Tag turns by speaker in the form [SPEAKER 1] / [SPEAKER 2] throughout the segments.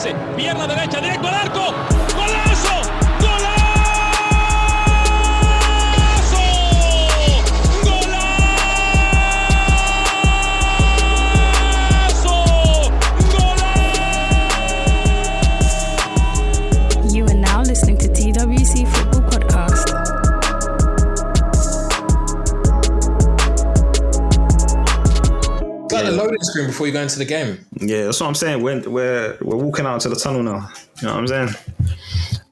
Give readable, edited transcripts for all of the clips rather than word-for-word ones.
[SPEAKER 1] pase, pierna derecha, directo al arco, ¡golazo! ¡Golazo!
[SPEAKER 2] You are now listening to TWC Football Podcast.
[SPEAKER 3] It's like the loading screen before you go into the game.
[SPEAKER 4] Yeah, that's what I'm saying. We're walking out to the tunnel now. You know what I'm saying?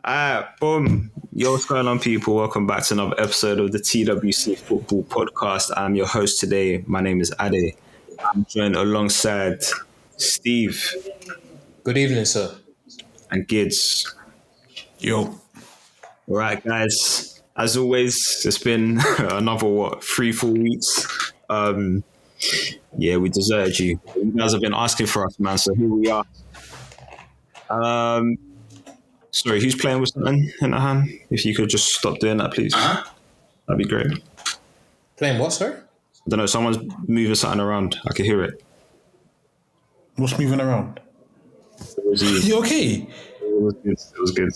[SPEAKER 4] Alright, boom. Yo, what's going on, people? Welcome back to another episode of the TWC Football Podcast. I'm your host today. My name is Ade. I'm joined alongside Steve.
[SPEAKER 3] Good evening, sir.
[SPEAKER 4] And Gids.
[SPEAKER 5] Yo.
[SPEAKER 4] Alright, guys. As always, it's been another, 3-4 weeks. Yeah, we deserted you. You guys have been asking for us, man, so here we are. Sorry, who's playing with something in the hand? If you could just stop doing that, please. That'd be great.
[SPEAKER 3] Playing what, sir?
[SPEAKER 4] I don't know, someone's moving something around. I can hear it.
[SPEAKER 5] What's moving around?
[SPEAKER 4] It was you.
[SPEAKER 5] You okay?
[SPEAKER 4] It was good.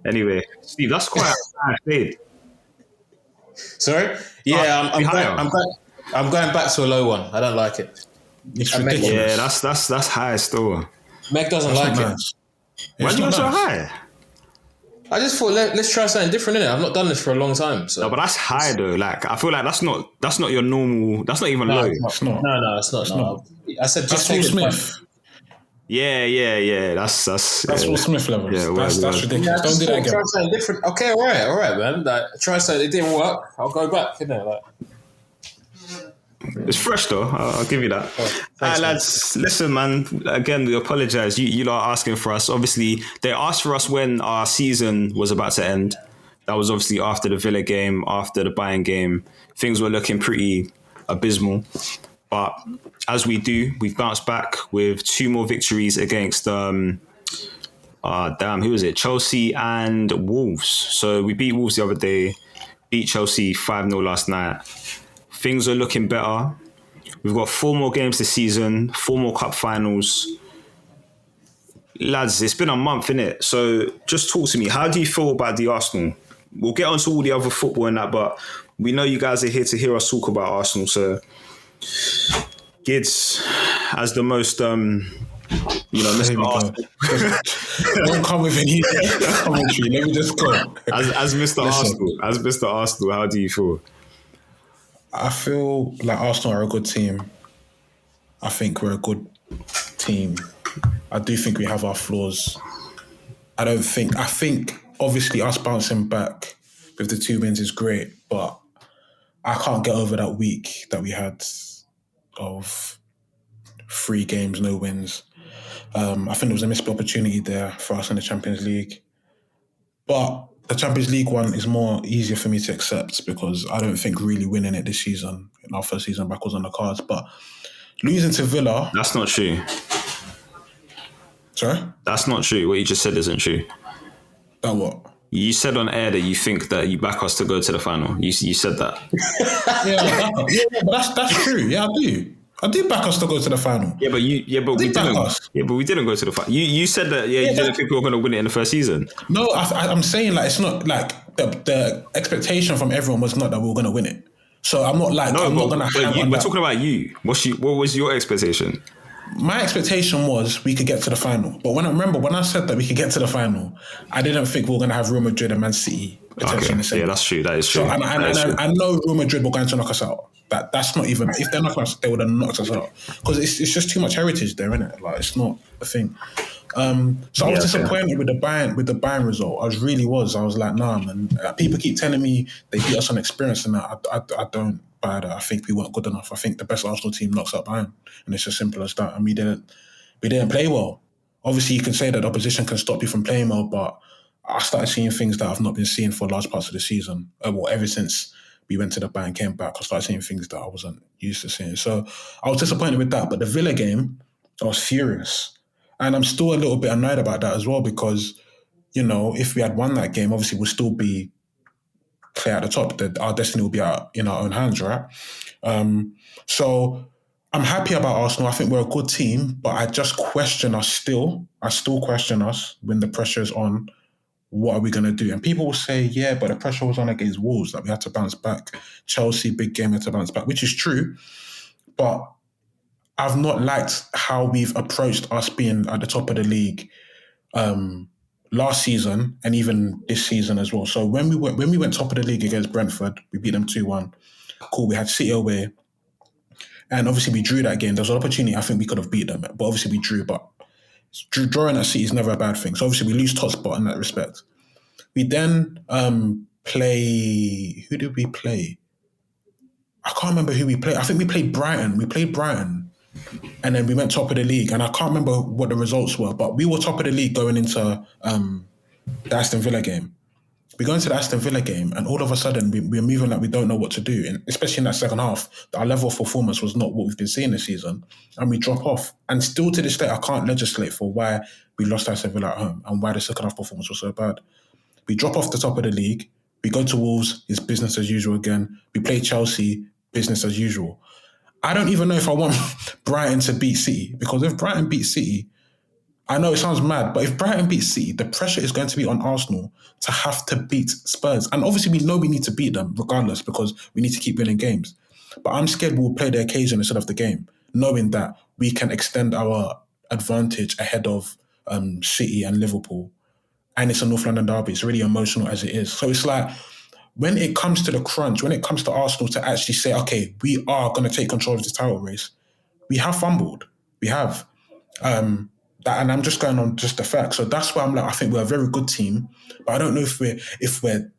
[SPEAKER 4] Anyway, Steve, that's quite a bad fade.
[SPEAKER 3] Sorry? Yeah, I'm going back to a low one. I don't like it.
[SPEAKER 5] It's ridiculous.
[SPEAKER 4] Yeah, that's high still.
[SPEAKER 3] Meg doesn't like it.
[SPEAKER 4] Why do you go so high?
[SPEAKER 3] I just thought let's try something different, innit? I've not done this for a long time. So.
[SPEAKER 4] No, but that's high though. Like I feel like that's not your normal. That's not even low.
[SPEAKER 5] It's not.
[SPEAKER 3] No, it's not. No. I said just
[SPEAKER 5] Will
[SPEAKER 3] take
[SPEAKER 5] Smith.
[SPEAKER 4] Yeah. That's
[SPEAKER 5] Will Smith levels.
[SPEAKER 4] Yeah,
[SPEAKER 5] that's ridiculous.
[SPEAKER 3] Yeah,
[SPEAKER 5] Don't do that again.
[SPEAKER 3] Try something different. Okay, all right, man. Like, try something. It didn't work. I'll go back.
[SPEAKER 4] It's fresh though. I'll give you that.
[SPEAKER 3] Thanks,
[SPEAKER 4] lads, listen, man. Again, we apologize. You lot are asking for us. Obviously, they asked for us when our season was about to end. That was obviously after the Villa game, after the Bayern game. Things were looking pretty abysmal. But as we do, we've bounced back with 2 more victories against who was it? Chelsea and Wolves. So we beat Wolves the other day, beat Chelsea 5-0 last night. Things are looking better. We've got 4 more games this season, 4 more cup finals. Lads, it's been a month, innit? So just talk to me. How do you feel about the Arsenal? We'll get on to all the other football and that, but we know you guys are here to hear us talk about Arsenal. So, Gids, as the most, Mr. Arsenal.
[SPEAKER 5] Don't come with any commentary. Let me just go.
[SPEAKER 4] As Mr. Arsenal, how do you feel?
[SPEAKER 5] I feel like Arsenal are a good team. I think we're a good team. I do think we have our flaws. I think obviously us bouncing back with the 2 wins is great, but I can't get over that week that we had of 3 games, no wins. I think there was a missed opportunity there for us in the Champions League. But the Champions League one is more easier for me to accept because I don't think really winning it this season, in our first season back, was on the cards. But losing to Villa...
[SPEAKER 4] That's not true.
[SPEAKER 5] Sorry?
[SPEAKER 4] That's not true. What you just said isn't true.
[SPEAKER 5] That what?
[SPEAKER 4] You said on air that you think that you back us to go to the final. You said that.
[SPEAKER 5] But that's true. Yeah, I do back us to go to the final.
[SPEAKER 4] But we didn't go to the final. You said that. You didn't think we were going to win it in the first season.
[SPEAKER 5] No, I'm saying like it's not like the expectation from everyone was not that we were going to win it. So I'm not like I'm not going to have.
[SPEAKER 4] We're talking about you. What was your expectation?
[SPEAKER 5] My expectation was we could get to the final. But when I said that we could get to the final, I didn't think we were going to have Real Madrid and Man City potentially in the same.
[SPEAKER 4] Yeah, that's true. That is true.
[SPEAKER 5] So, I know Real Madrid were going to knock us out. That's not even, if they're knocking us, they would have knocked us out. Because it's just too much heritage there, isn't it? Like, it's not a thing. So I was disappointed with the Bayern result. I was like, nah, man. People keep telling me they beat us on experience and that. I don't buy that. I think we weren't good enough. I think the best Arsenal team knocks out Bayern. And it's as simple as that. And we didn't play well. Obviously, you can say that the opposition can stop you from playing well, but I started seeing things that I've not been seeing for large parts of the season. Ever since we went to the Bayern, came back, I started seeing things that I wasn't used to seeing. So I was disappointed with that. But the Villa game, I was furious. And I'm still a little bit annoyed about that as well because, if we had won that game, obviously we'll still be clear at the top. That our destiny will be in our own hands, right? So I'm happy about Arsenal. I think we're a good team, but I just question us still. I still question us when the pressure is on. What are we going to do? And people will say, yeah, but the pressure was on against Wolves. Like, we had to bounce back. Chelsea, big game, had to bounce back, which is true. But I've not liked how we've approached us being at the top of the league last season and even this season as well. So when we went top of the league against Brentford, we beat them 2-1. Cool, we had City away. And obviously we drew that game. There was an opportunity I think we could have beat them, but obviously we drew. But drawing at City is never a bad thing. So obviously we lose top spot in that respect. We then play... Who did we play? I can't remember who we played. I think we played Brighton. And then we went top of the league. And I can't remember what the results were, but we were top of the league going into the Aston Villa game. We go into the Aston Villa game and all of a sudden we're moving like we don't know what to do. And especially in that second half, our level of performance was not what we've been seeing this season. And we drop off. And still to this day, I can't legislate for why we lost Aston Villa at home and why the second half performance was so bad. We drop off the top of the league. We go to Wolves, it's business as usual again. We play Chelsea, business as usual. I don't even know if I want Brighton to beat City, because if Brighton beat City, I know it sounds mad, but if Brighton beats City, the pressure is going to be on Arsenal to have to beat Spurs. And obviously we know we need to beat them regardless because we need to keep winning games. But I'm scared we'll play the occasion instead of the game, knowing that we can extend our advantage ahead of City and Liverpool. And it's a North London derby. It's really emotional as it is. So it's like, when it comes to the crunch, when it comes to Arsenal to actually say, okay, we are going to take control of this title race, we have fumbled. We have. And I'm just going on just the facts. So that's why I'm like, I think we're a very good team, but I don't know if we're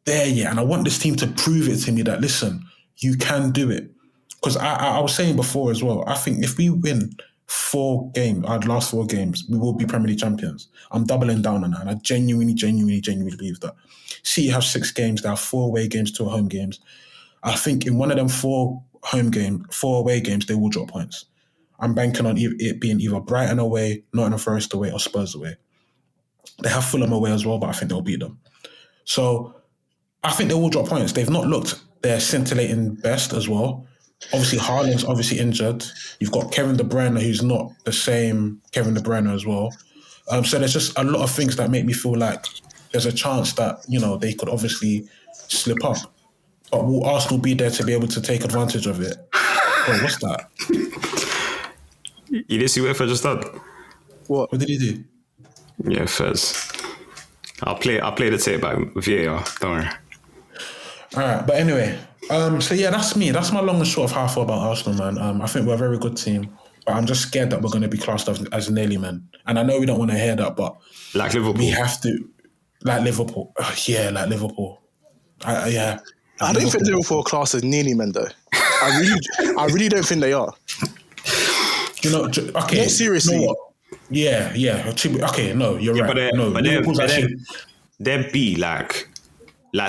[SPEAKER 5] there yet. And I want this team to prove it to me that, listen, you can do it. Because I was saying before as well, I think if we win 4 games, our last 4 games, we will be Premier League champions. I'm doubling down on that. And I genuinely believe that. City have 6 games. There are 4 away games, 2 home games. I think in one of them 4 away games, they will drop points. I'm banking on it being either Brighton away, Nottingham Forest away, or Spurs away. They have Fulham away as well, but I think they'll beat them. So I think they will drop points. They've not looked their scintillating best as well. Obviously, Haaland's obviously injured. You've got Kevin De Bruyne, who's not the same Kevin De Bruyne as well. So there's just a lot of things that make me feel like there's a chance that, they could obviously slip up. But will Arsenal be there to be able to take advantage of it? Oh, what's that?
[SPEAKER 4] You didn't see what Fez just done?
[SPEAKER 5] What did he do?
[SPEAKER 4] Yeah, Fez. I'll play the tape back with VAR. Don't worry.
[SPEAKER 5] All right, but anyway, so yeah, that's me. That's my long and short of how I feel about Arsenal, man. I think we're a very good team, but I'm just scared that we're going to be classed as nearly men. And I know we don't want to hear that, but
[SPEAKER 4] like Liverpool,
[SPEAKER 5] we have to. Like Liverpool, like Liverpool. Yeah.
[SPEAKER 6] I don't think Liverpool are classed as nearly men, though. I really don't think they are.
[SPEAKER 5] Okay.
[SPEAKER 6] No, seriously.
[SPEAKER 5] You know what? Yeah. Okay, no, you're right.
[SPEAKER 4] They're B, like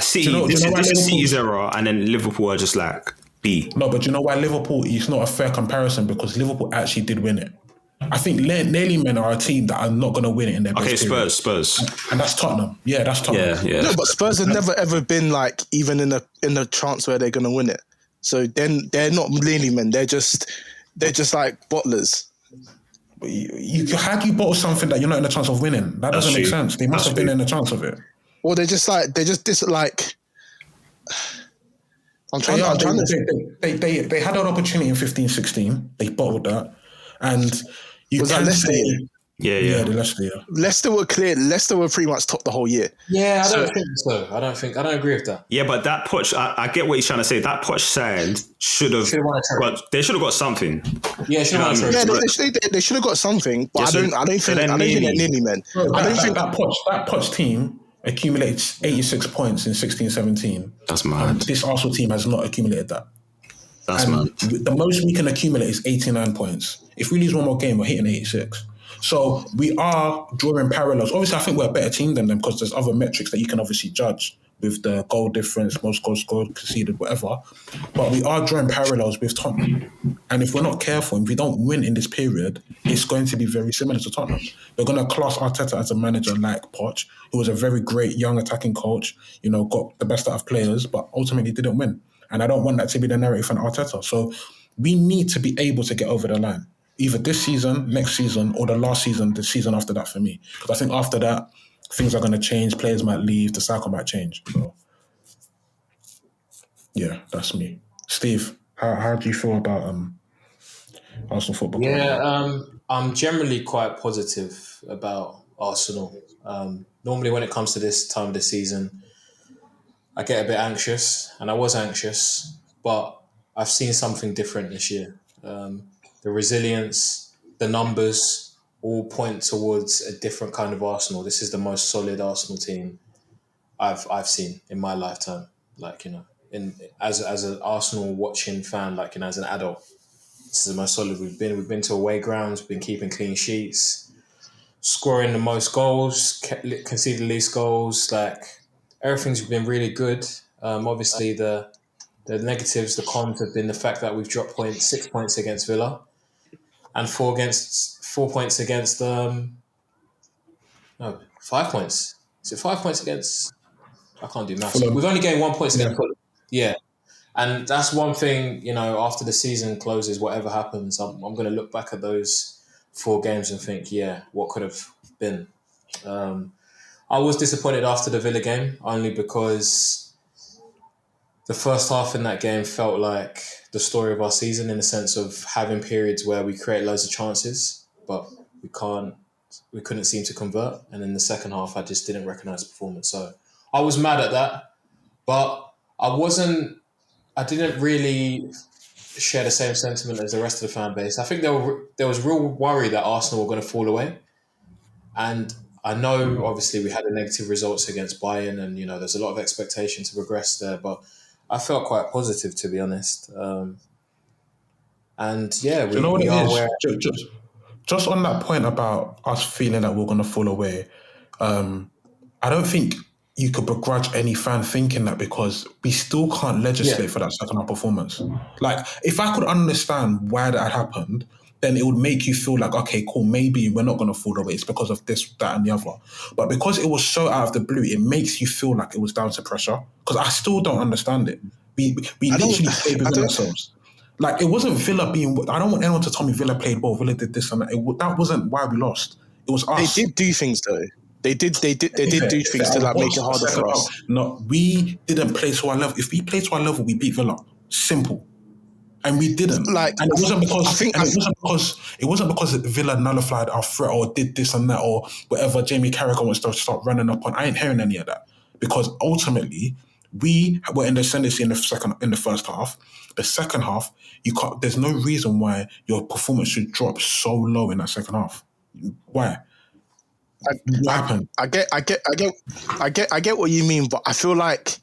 [SPEAKER 4] City. This is City's era, and then Liverpool are just like B.
[SPEAKER 5] No, but you know why Liverpool is not a fair comparison? Because Liverpool actually did win it. I think nearly men are a team that are not going to win it in their best period. Spurs. And that's Tottenham. Yeah, that's Tottenham.
[SPEAKER 4] Yeah.
[SPEAKER 6] No, but Spurs have never ever been like even in the chance where they're going to win it. So then they're not nearly men. They're just like bottlers.
[SPEAKER 5] How do you bottle something that you're not in a chance of winning? That doesn't make sense. They must have been in a chance of it.
[SPEAKER 6] Well, they had
[SPEAKER 5] an opportunity in 15-16. They bottled that. And you can say... Yeah, the Leicester, yeah.
[SPEAKER 6] Leicester were clear. Leicester were pretty much top the whole year.
[SPEAKER 3] Yeah, I don't think so. I don't agree with that.
[SPEAKER 4] Yeah, but that Poch, I get what he's trying to say. That Poch side should have got something.
[SPEAKER 3] Yeah,
[SPEAKER 6] they should have got something. But I don't think they're nearly men. I don't think
[SPEAKER 5] that Poch team accumulated 86 points in 16-17.
[SPEAKER 4] That's mad.
[SPEAKER 5] This Arsenal team has not accumulated that.
[SPEAKER 4] That's mad.
[SPEAKER 5] The most we can accumulate is 89 points. If we lose one more game, we're hitting 86. So we are drawing parallels. Obviously, I think we're a better team than them because there's other metrics that you can obviously judge with the goal difference, most goals scored, conceded, whatever. But we are drawing parallels with Tottenham. And if we're not careful, if we don't win in this period, it's going to be very similar to Tottenham. They're going to class Arteta as a manager like Poch, who was a very great young attacking coach, got the best out of players, but ultimately didn't win. And I don't want that to be the narrative for Arteta. So we need to be able to get over the line. Either this season, next season, or the last season, the season after that for me. Because I think after that, things are going to change. Players might leave. The cycle might change. So, yeah, that's me. Steve, how do you feel about Arsenal Football Club?
[SPEAKER 3] Yeah, I'm generally quite positive about Arsenal. Normally when it comes to this time of the season, I get a bit anxious, and I was anxious, but I've seen something different this year. The resilience, the numbers all point towards a different kind of Arsenal. This is the most solid Arsenal team I've seen in my lifetime. Like, you know, as an Arsenal watching fan, like, you know, as an adult, this is the most solid we've been. We've been to away grounds, we've been keeping clean sheets, scoring the most goals, conceded the least goals. Like, everything's been really good. Obviously, the negatives, the cons have been the fact that we've dropped 6 points against Villa and 4 points against 5 points. Is it 5 points against? I can't do maths. We've only gained 1 point against Fulham. Yeah. And that's one thing, you know, after the season closes, whatever happens, I'm going to look back at those 4 games and think, yeah, what could have been? I was disappointed after the Villa game, only because the first half in that game felt like the story of our season, in the sense of having periods where we create loads of chances, but we couldn't seem to convert. And in the second half, I just didn't recognise the performance. So I was mad at that, but I didn't really share the same sentiment as the rest of the fan base. I think there was real worry that Arsenal were going to fall away. And I know, obviously, we had the negative results against Bayern, and, you know, there's a lot of expectation to progress there, but I felt quite positive, to be honest. And yeah, we are where...
[SPEAKER 5] Just on that point about us feeling that we're going to fall away, I don't think you could begrudge any fan thinking that, because we still can't legislate for that second half performance. Like, if I could understand why that happened, then it would make you feel like, okay, cool, maybe we're not going to fall away. It's because of this, that, and the other. But because it was so out of the blue, it makes you feel like it was down to pressure. Because I still don't understand it. We literally played within ourselves. Like, it wasn't Villa being... I don't want anyone to tell me Villa played well, Villa did this and that. That wasn't why we lost. It was us.
[SPEAKER 6] They did do things, though. They did do things to, like, make it harder for us.
[SPEAKER 5] No, we didn't play to our level. If we played to our level, we beat Villa. Simple. And we didn't. Like, and it wasn't because it wasn't because Villa nullified our threat or did this and that or whatever Jamie Carragher wants to start running up on. I ain't hearing any of that, because ultimately we were in the ascendancy in the first half. The second half, there's no reason why your performance should drop so low in that second half. Why? What happened?
[SPEAKER 6] I get what you mean, but I feel like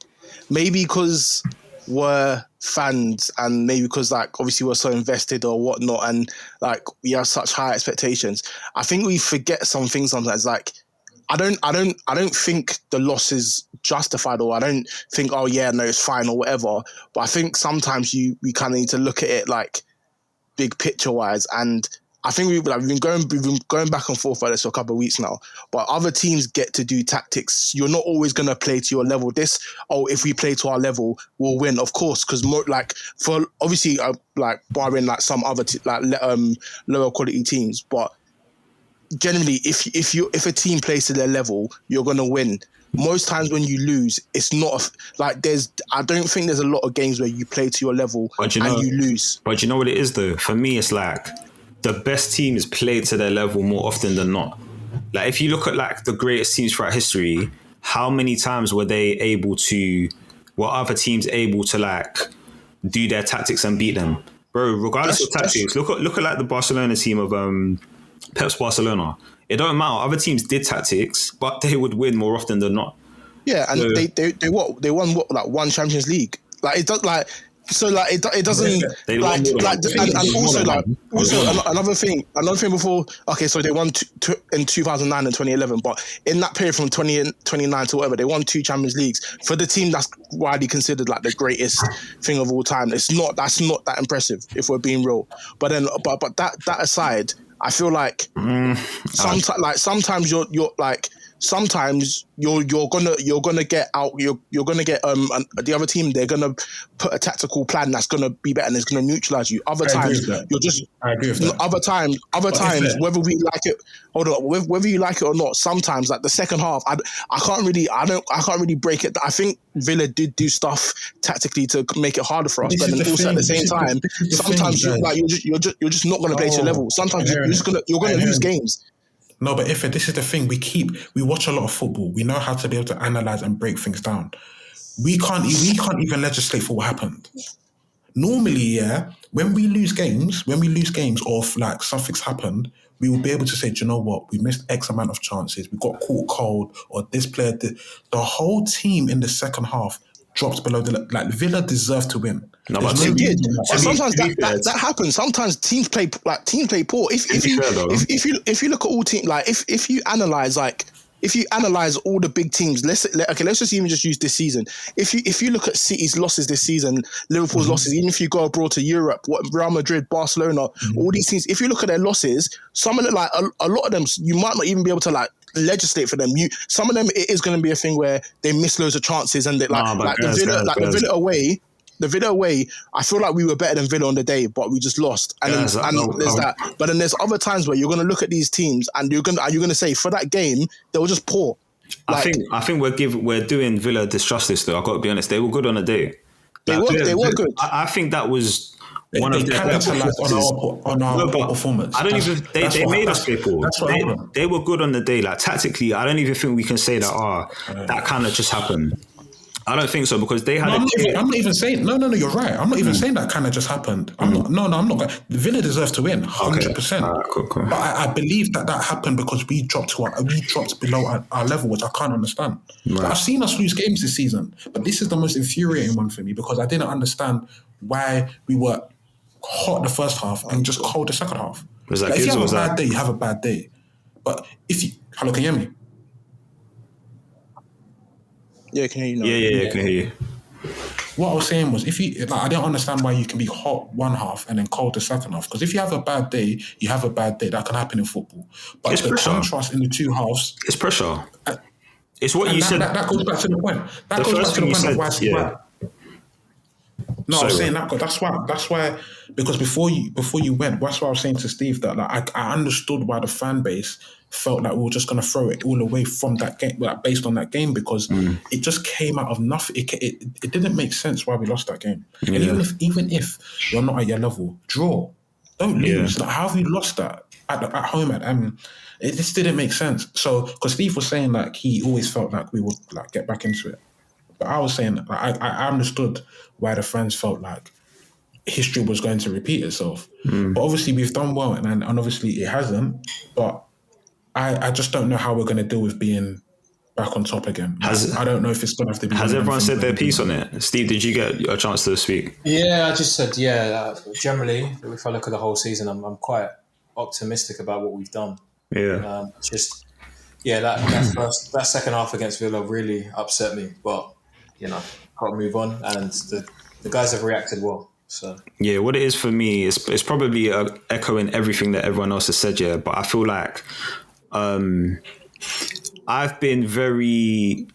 [SPEAKER 6] maybe because we're fans, and maybe because, like, obviously we're so invested or whatnot, and, like, we have such high expectations, I think we forget some things sometimes. Like, I don't think the loss is justified, or I don't think, oh yeah, no, it's fine or whatever. But I think sometimes we kind of need to look at it, like, big picture wise. And I think we've been going back and forth about this for a couple of weeks now. But other teams get to do tactics. You're not always going to play to your level. If we play to our level, we'll win, of course. Because for obviously, like, barring, like, some other lower quality teams, but generally, if a team plays to their level, you're going to win. Most times when you lose, it's not I don't think there's a lot of games where you play to your level and you lose.
[SPEAKER 4] But you know what it is, though? For me, it's like the best teams play to their level more often than not. Like, if you look at, like, the greatest teams throughout history, how many times were other teams able to, like, do their tactics and beat them? Bro, regardless of tactics, look at like the Barcelona team of Pep's Barcelona. It don't matter. Other teams did tactics, but they would win more often than not.
[SPEAKER 6] Yeah, and they won like one Champions League. Like, it does, like, so, like, it doesn't, like, and also another thing before. Okay, so they won in 2009 and 2011, but in that period from 2009 to whatever, they won 2 Champions Leagues for the team that's widely considered, like, the greatest thing of all time. That's not that impressive, if we're being real. But then, but that aside, I feel like sometimes you're like, sometimes you're gonna get out. You're gonna get the other team. They're gonna put a tactical plan that's gonna be better and it's gonna neutralize you. Other times you're just.
[SPEAKER 5] I agree with that.
[SPEAKER 6] Other times, whether we like it, whether you like it or not. Sometimes, like the second half, I can't really break it. I think Villa did do stuff tactically to make it harder for us, but then also at the same time, sometimes you're just not gonna play to your level. Sometimes you're gonna lose games.
[SPEAKER 5] No, but if this is the thing, we watch a lot of football. We know how to be able to analyze and break things down. We can't even legislate for what happened. Normally, when we lose games or if, like something's happened, we will be able to say, do you know what? We missed X amount of chances. We got caught cold, or this player did. The whole team in the second half dropped below Villa deserved to win.
[SPEAKER 6] No, but they did. And sometimes that happens. Sometimes teams play poor. If you look at all teams, like if you analyze all the big teams, let's just even just use this season. If you look at City's losses this season, Liverpool's losses, even if you go abroad to Europe, Real Madrid, Barcelona, all these teams, if you look at their losses, some of them, like a lot of them, you might not even be able to like legislate for them. Some of them, it is going to be a thing where they miss loads of chances, and the Villa away, I feel like we were better than Villa on the day, but we just lost. And there's that. But then there's other times where you're going to look at these teams and you're going to say for that game they were just poor. Like,
[SPEAKER 4] I think we're doing Villa disjustice though. I've got to be honest. They were good on the day.
[SPEAKER 6] They were good.
[SPEAKER 4] I think that was one of their
[SPEAKER 5] capitalized on our performance.
[SPEAKER 4] I don't even. They made us play poor. They were good on the day. Like tactically, I don't even think we can say that. That kind of just happened. I don't think so because they had.
[SPEAKER 5] I'm not even saying. No. You're right. I'm not even saying that kind of just happened. I'm not. Villa deserves to win 100%.
[SPEAKER 4] Cool.
[SPEAKER 5] But I believe that happened because we dropped below our level, which I can't understand. Right. I've seen us lose games this season, but this is the most infuriating one for me because I didn't understand why we were hot the first half and just cold the second half.
[SPEAKER 4] Was that
[SPEAKER 5] if you have a bad day, you have a bad day. But hello, can you hear me?
[SPEAKER 6] Yeah, can hear you now.
[SPEAKER 4] Yeah, can hear you.
[SPEAKER 5] What I was saying was, I don't understand why you can be hot one half and then cold the second half. Because if you have a bad day, you have a bad day. That can happen in football. But
[SPEAKER 4] it's
[SPEAKER 5] the
[SPEAKER 4] pressure.
[SPEAKER 5] Contrast in the two halves,
[SPEAKER 4] it's pressure. It's what you said.
[SPEAKER 5] That goes back to the point. That goes back to the point of why. Yeah. No, I was saying that. That's why. Because before you went, that's why I was saying to Steve that I understood why the fan base felt like we were just going to throw it all away from that game, based on that game, because it just came out of nothing. It didn't make sense why we lost that game. Yeah. And even if you're not at your level, draw, don't lose. Yeah. Like, how have you lost that at home? It just didn't make sense. So, because Steve was saying like he always felt like we would like get back into it, but I was saying like, I understood why the fans felt like history was going to repeat itself. But obviously we've done well, and obviously it hasn't. But I just don't know how we're going to deal with being back on top again. I don't know if it's going to have to be.
[SPEAKER 4] Has everyone said their piece on it? Steve, did you get a chance to speak?
[SPEAKER 3] Yeah, I just said, generally, if I look at the whole season, I'm quite optimistic about what we've done.
[SPEAKER 4] Yeah.
[SPEAKER 3] That second half against Villa really upset me. But, got to move on. And the guys have reacted well. So
[SPEAKER 4] yeah, what it is for me is it's probably echoing everything that everyone else has said. Yeah, but I feel like I've been very,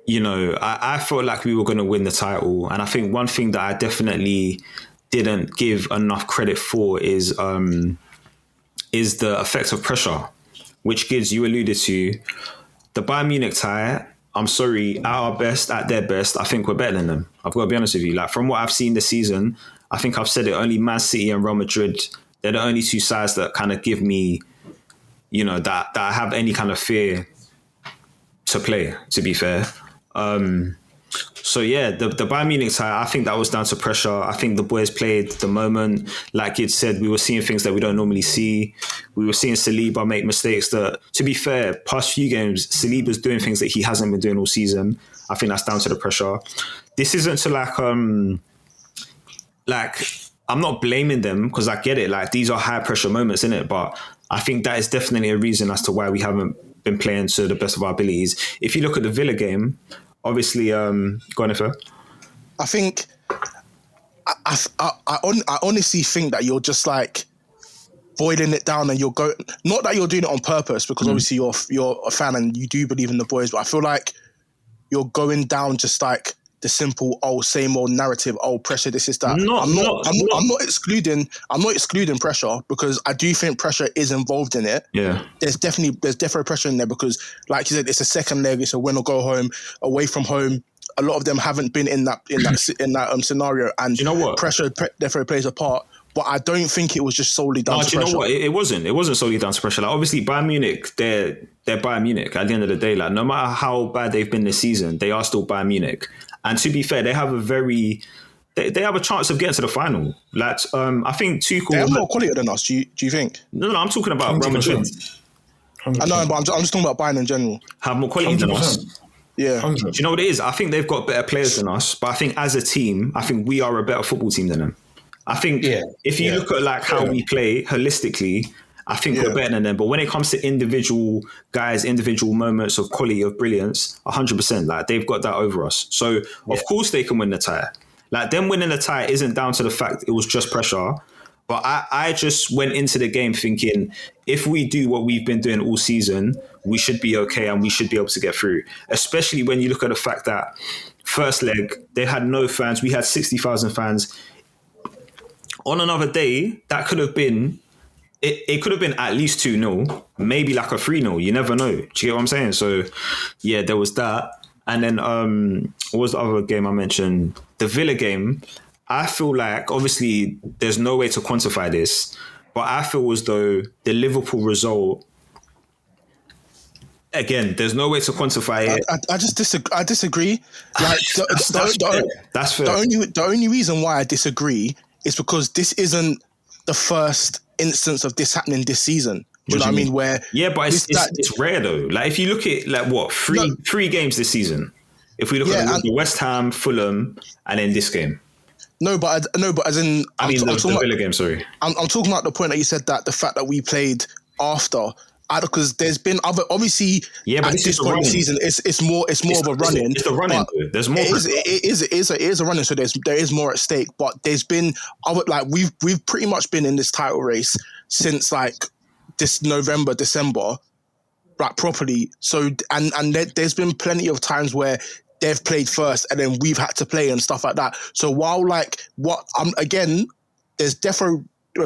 [SPEAKER 4] I felt like we were going to win the title, and I think one thing that I definitely didn't give enough credit for is the effect of pressure, which Gids, you alluded to. The Bayern Munich tie, I'm sorry, at our best, at their best, I think we're better than them. I've got to be honest with you. Like, from what I've seen this season, I think I've said it, only Man City and Real Madrid, they're the only two sides that kind of give me, that I have any kind of fear to play, to be fair. So yeah, the Bayern Munich tie, I think that was down to pressure. I think the boys played the moment. Like it said, we were seeing things that we don't normally see. We were seeing Saliba make mistakes that, to be fair, past few games, Saliba's doing things that he hasn't been doing all season. I think that's down to the pressure. This isn't to I'm not blaming them because I get it. Like, these are high pressure moments, innit? But I think that is definitely a reason as to why we haven't been playing to the best of our abilities. If you look at the Villa game, obviously, go on, Ife.
[SPEAKER 6] I think I honestly think that you're just like boiling it down and you're going. Not that you're doing it on purpose, because obviously you're a fan and you do believe in the boys, but I feel like you're going down just like the simple same old narrative. Pressure, this is that. I'm not excluding pressure, because I do think pressure is involved in it.
[SPEAKER 4] Yeah,
[SPEAKER 6] there's definitely pressure in there, because, like you said, it's a second leg. It's a win or go home. Away from home, a lot of them haven't been in that scenario, and
[SPEAKER 4] you know what?
[SPEAKER 6] Pressure definitely plays a part. But I don't think it was just solely down to pressure.
[SPEAKER 4] You know what? It wasn't solely down to pressure. Like, obviously, Bayern Munich, they're Bayern Munich. At the end of the day, like, no matter how bad they've been this season, they are still Bayern Munich. And to be fair, they have they have a chance of getting to the final. Like, I think Tuchel...
[SPEAKER 6] They have more quality than us, do you think?
[SPEAKER 4] No, I'm talking about Real Madrid.
[SPEAKER 5] 100%.
[SPEAKER 6] I know, but I'm just talking about Bayern in general.
[SPEAKER 4] Have more quality than us.
[SPEAKER 6] Yeah.
[SPEAKER 5] 100%.
[SPEAKER 4] Do you know what it is? I think they've got better players than us, but I think as a team, I think we are a better football team than them. I think if you look at like how we play holistically, I think we're better than them. But when it comes to individual guys, individual moments of quality, of brilliance, 100%, like they've got that over us. So of course they can win the tie. Like them winning the tie isn't down to the fact it was just pressure. But I just went into the game thinking, if we do what we've been doing all season, we should be okay and we should be able to get through. Especially when you look at the fact that first leg, they had no fans. We had 60,000 fans. On another day, that could have been, it could have been at least 2-0, maybe like a 3-0. You never know. Do you get what I'm saying? So, yeah, there was that. And then what was the other game I mentioned? The Villa game. I feel like, obviously, there's no way to quantify this, but I feel as though the Liverpool result, again, there's no way to quantify it.
[SPEAKER 6] I disagree. Like,
[SPEAKER 4] that's fair.
[SPEAKER 6] The only reason why I disagree is because this isn't the first instance of this happening this season. Do you know what I mean? Where
[SPEAKER 4] but it's rare though. Like if you look at like what three games this season. If we look at the West Ham, Fulham, and then this game.
[SPEAKER 6] But as in
[SPEAKER 4] the Villa game. Sorry,
[SPEAKER 6] I'm talking about the point that you said, that the fact that we played after. Because there's been other, obviously, at this point in the season, it's more of a run-in.
[SPEAKER 4] It's the run-in. There's more.
[SPEAKER 6] It is a run-in, so there is more at stake. But there's been other, like we've pretty much been in this title race since like this November, December, like properly. So and there's been plenty of times where they've played first and then we've had to play and stuff like that. So while there's definitely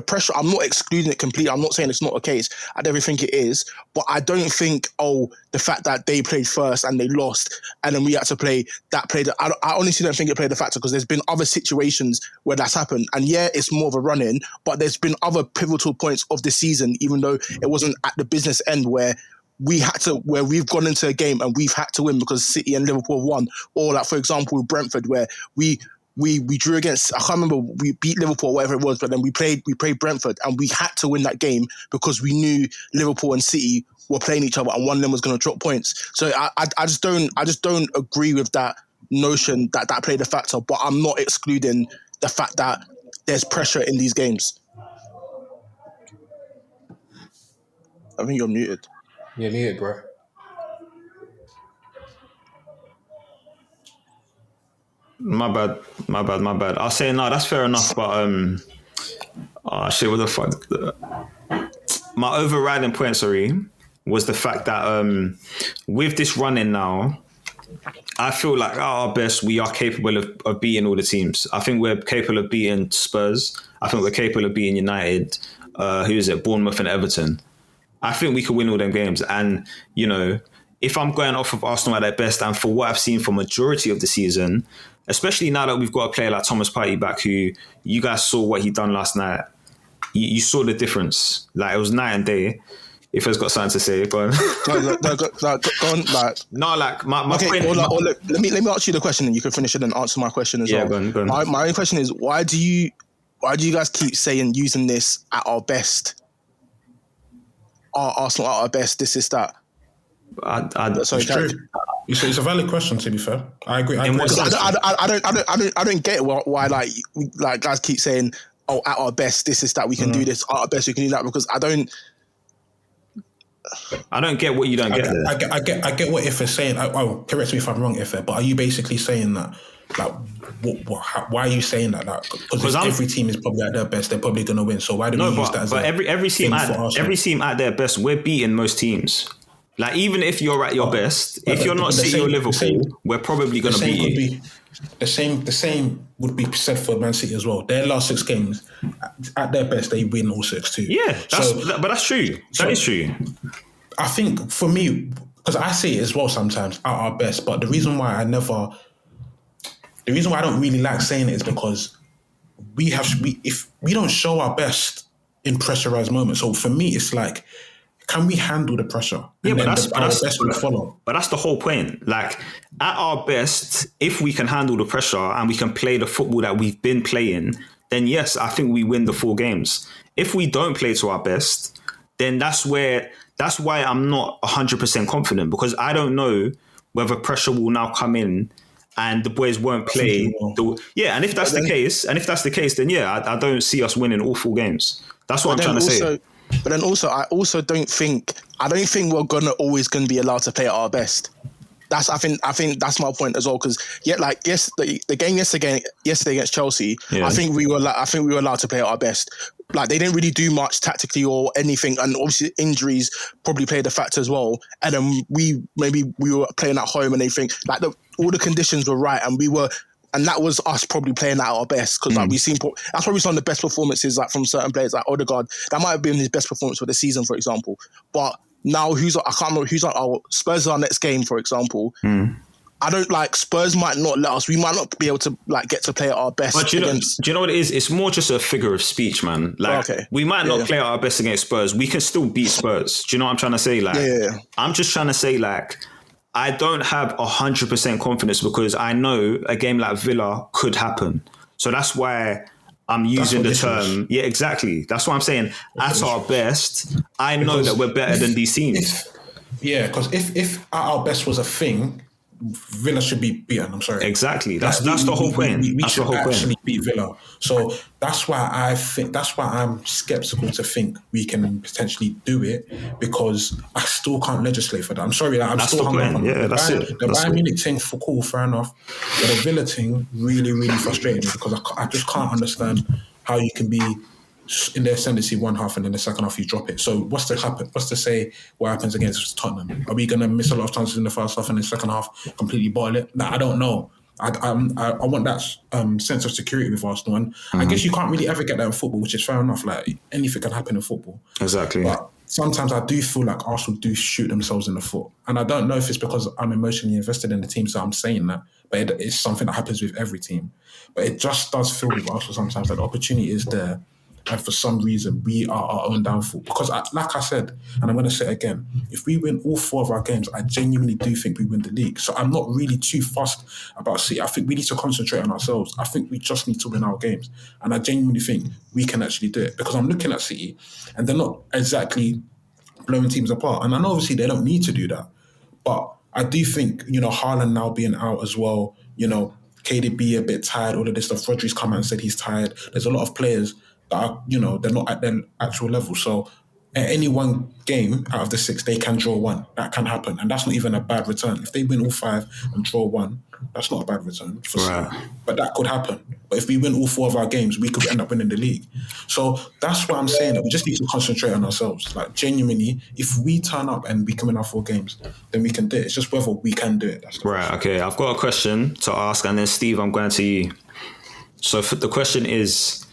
[SPEAKER 6] pressure. I'm not excluding it completely. I'm not saying it's not a case. I definitely think it is. But I don't think, the fact that they played first and they lost and then we had to play, that played. I honestly don't think it played a factor, because there's been other situations where that's happened. And yeah, it's more of a run-in, but there's been other pivotal points of the season, even though it wasn't at the business end, where we've gone into a game and we've had to win because City and Liverpool won. Or like, for example, Brentford, where we drew against, I can't remember, we beat Liverpool or whatever it was, but then we played Brentford and we had to win that game because we knew Liverpool and City were playing each other and one of them was going to drop points. So I just don't agree with that notion that played a factor, but I'm not excluding the fact that there's pressure in these games. I think you're muted.
[SPEAKER 3] You're muted, bro.
[SPEAKER 4] My bad. I'll say no, that's fair enough, but shit, what the fuck? My overriding point, was the fact that with this running now, I feel like at our best we are capable of beating all the teams. I think we're capable of beating Spurs. I think we're capable of beating United. Bournemouth and Everton. I think we could win all them games. And, you know, if I'm going off of Arsenal at their best, and for what I've seen for majority of the season, especially now that we've got a player like Thomas Partey back, who you guys saw what he done last night. You saw the difference. Like, it was night and day. If he's got something to say, go on.
[SPEAKER 6] Go on. Like,
[SPEAKER 4] no, like my
[SPEAKER 6] okay,
[SPEAKER 4] point.
[SPEAKER 6] Let me ask you the question, and you can finish it and answer my question as well.
[SPEAKER 4] Go on.
[SPEAKER 6] My only question is, why do you guys keep saying using this at our best? Our Arsenal at our best. This is that.
[SPEAKER 5] It's true. It's a valid question. To be fair, I agree. I don't get why like guys keep saying, "Oh, at our best, this is that we can do this. At our best, we can do that." Because I don't get what you don't get. I get what Ife is saying. Correct me if I'm wrong, Ife. But are you basically saying that Like, why are you saying that? Like, because every team is probably at their best, they're probably going to win. So why do we use that as
[SPEAKER 4] every team at their best, we're beating most teams. Like, even if you're at your best, if you're not City or Liverpool, we're probably going to beat you.
[SPEAKER 5] The same would be said for Man City as well. Their last 6 games, at their best, they win all 6 too.
[SPEAKER 4] Yeah, but that's true. That is true.
[SPEAKER 5] I think for me, because I say it as well sometimes, at our best, but the reason why I don't really like saying it is because if we don't show our best in pressurized moments. So for me, it's like, can we handle the pressure?
[SPEAKER 4] Yeah, but that's the whole point. Like, at our best, if we can handle the pressure and we can play the football that we've been playing, then yes, I think we win the 4 games. If we don't play to our best, then that's why I'm not 100% confident, because I don't know whether pressure will now come in and the boys won't play. And if that's the case, then I don't see us winning all 4 games. That's what I'm trying to say.
[SPEAKER 6] But then also, I don't think we're always gonna be allowed to play at our best. I think that's my point as well. Because the game yesterday against Chelsea, I think we were allowed to play at our best. Like, they didn't really do much tactically or anything, and obviously injuries probably played a factor as well. And then we were playing at home, and they think like all the conditions were right, and we were. And that was us probably playing at our best, because like, we've seen that's probably some of the best performances like from certain players, like Odegaard. That might have been his best performance for the season, for example. But now I can't remember who's like Spurs are our next game, for example. I don't like Spurs might not let us. We might not be able to like get to play at our best.
[SPEAKER 4] But do you know what it is? It's more just a figure of speech, man. Like, we might not play at our best against Spurs. We can still beat Spurs. Do you know what I'm trying to say? Like, I'm just trying to say, like, I don't have 100% confidence, because I know a game like Villa could happen. So that's why I'm using the term. Yeah, exactly. That's what I'm saying. At our best, I know that we're better than these teams.
[SPEAKER 5] Because if at our best was a thing, Villa should be beaten. I'm sorry.
[SPEAKER 4] Exactly. That's the whole point.
[SPEAKER 5] We should actually beat Villa. So that's why I'm skeptical to think we can potentially do it, because I still can't legislate for that. I'm sorry, I'm still hung up on
[SPEAKER 4] it.
[SPEAKER 5] The Bayern Munich thing, for cool, fair enough. But the Villa thing really, really frustrated me, because I just can't understand how you can be in the ascendancy one half and then the second half you drop it. So what's to say what happens against Tottenham? Are we going to miss a lot of chances in the first half and the second half completely bottle it? I don't know. I want that sense of security with Arsenal, and I guess you can't really ever get that in football, which is fair enough. Like, anything can happen in football.
[SPEAKER 4] Exactly.
[SPEAKER 5] But sometimes I do feel like Arsenal do shoot themselves in the foot, and I don't know if it's because I'm emotionally invested in the team, so I'm saying that. But it's something that happens with every team. But it just does feel with Arsenal sometimes that the opportunity is there, and for some reason we are our own downfall. Because like I said, and I'm going to say it again, if we win all 4 of our games, I genuinely do think we win the league. So I'm not really too fussed about City. I think we need to concentrate on ourselves. I think we just need to win our games. And I genuinely think we can actually do it. Because I'm looking at City and they're not exactly blowing teams apart. And I know obviously they don't need to do that. But I do think, Haaland now being out as well, KDB a bit tired, all of this stuff. Rodri's come out and said he's tired. There's a lot of players that are, they're not at their actual level. So at any one game out of the 6, they can draw 1. That can happen. And that's not even a bad return. If they win all 5 and draw 1, that's not a bad return. But that could happen. But if we win all 4 of our games, we could end up winning the league. So that's what I'm saying, that we just need to concentrate on ourselves. Like, genuinely, if we turn up and we can win our 4 games, then we can do it. It's just whether we can do it.
[SPEAKER 4] Okay. I've got a question to ask, and then Steve, I'm going to you. So the question is,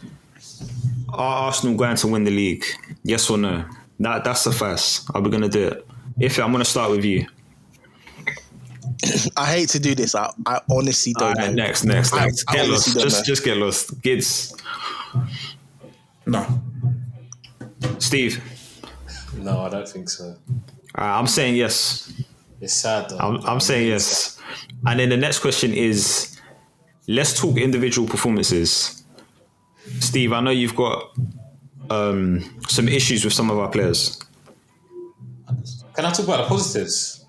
[SPEAKER 4] are Arsenal going to win the league? Yes or no? That's the first. Are we going to do it? I'm going to start with you.
[SPEAKER 6] I hate to do this. I honestly don't know.
[SPEAKER 4] Next. Get lost. Just get lost. Gids.
[SPEAKER 5] No.
[SPEAKER 4] Steve.
[SPEAKER 3] No, I don't think so.
[SPEAKER 4] I'm saying yes.
[SPEAKER 3] It's sad though.
[SPEAKER 4] I'm saying yes. And then the next question is, let's talk individual performances. Steve, I know you've got some issues with some of our players.
[SPEAKER 3] Can I talk about the positives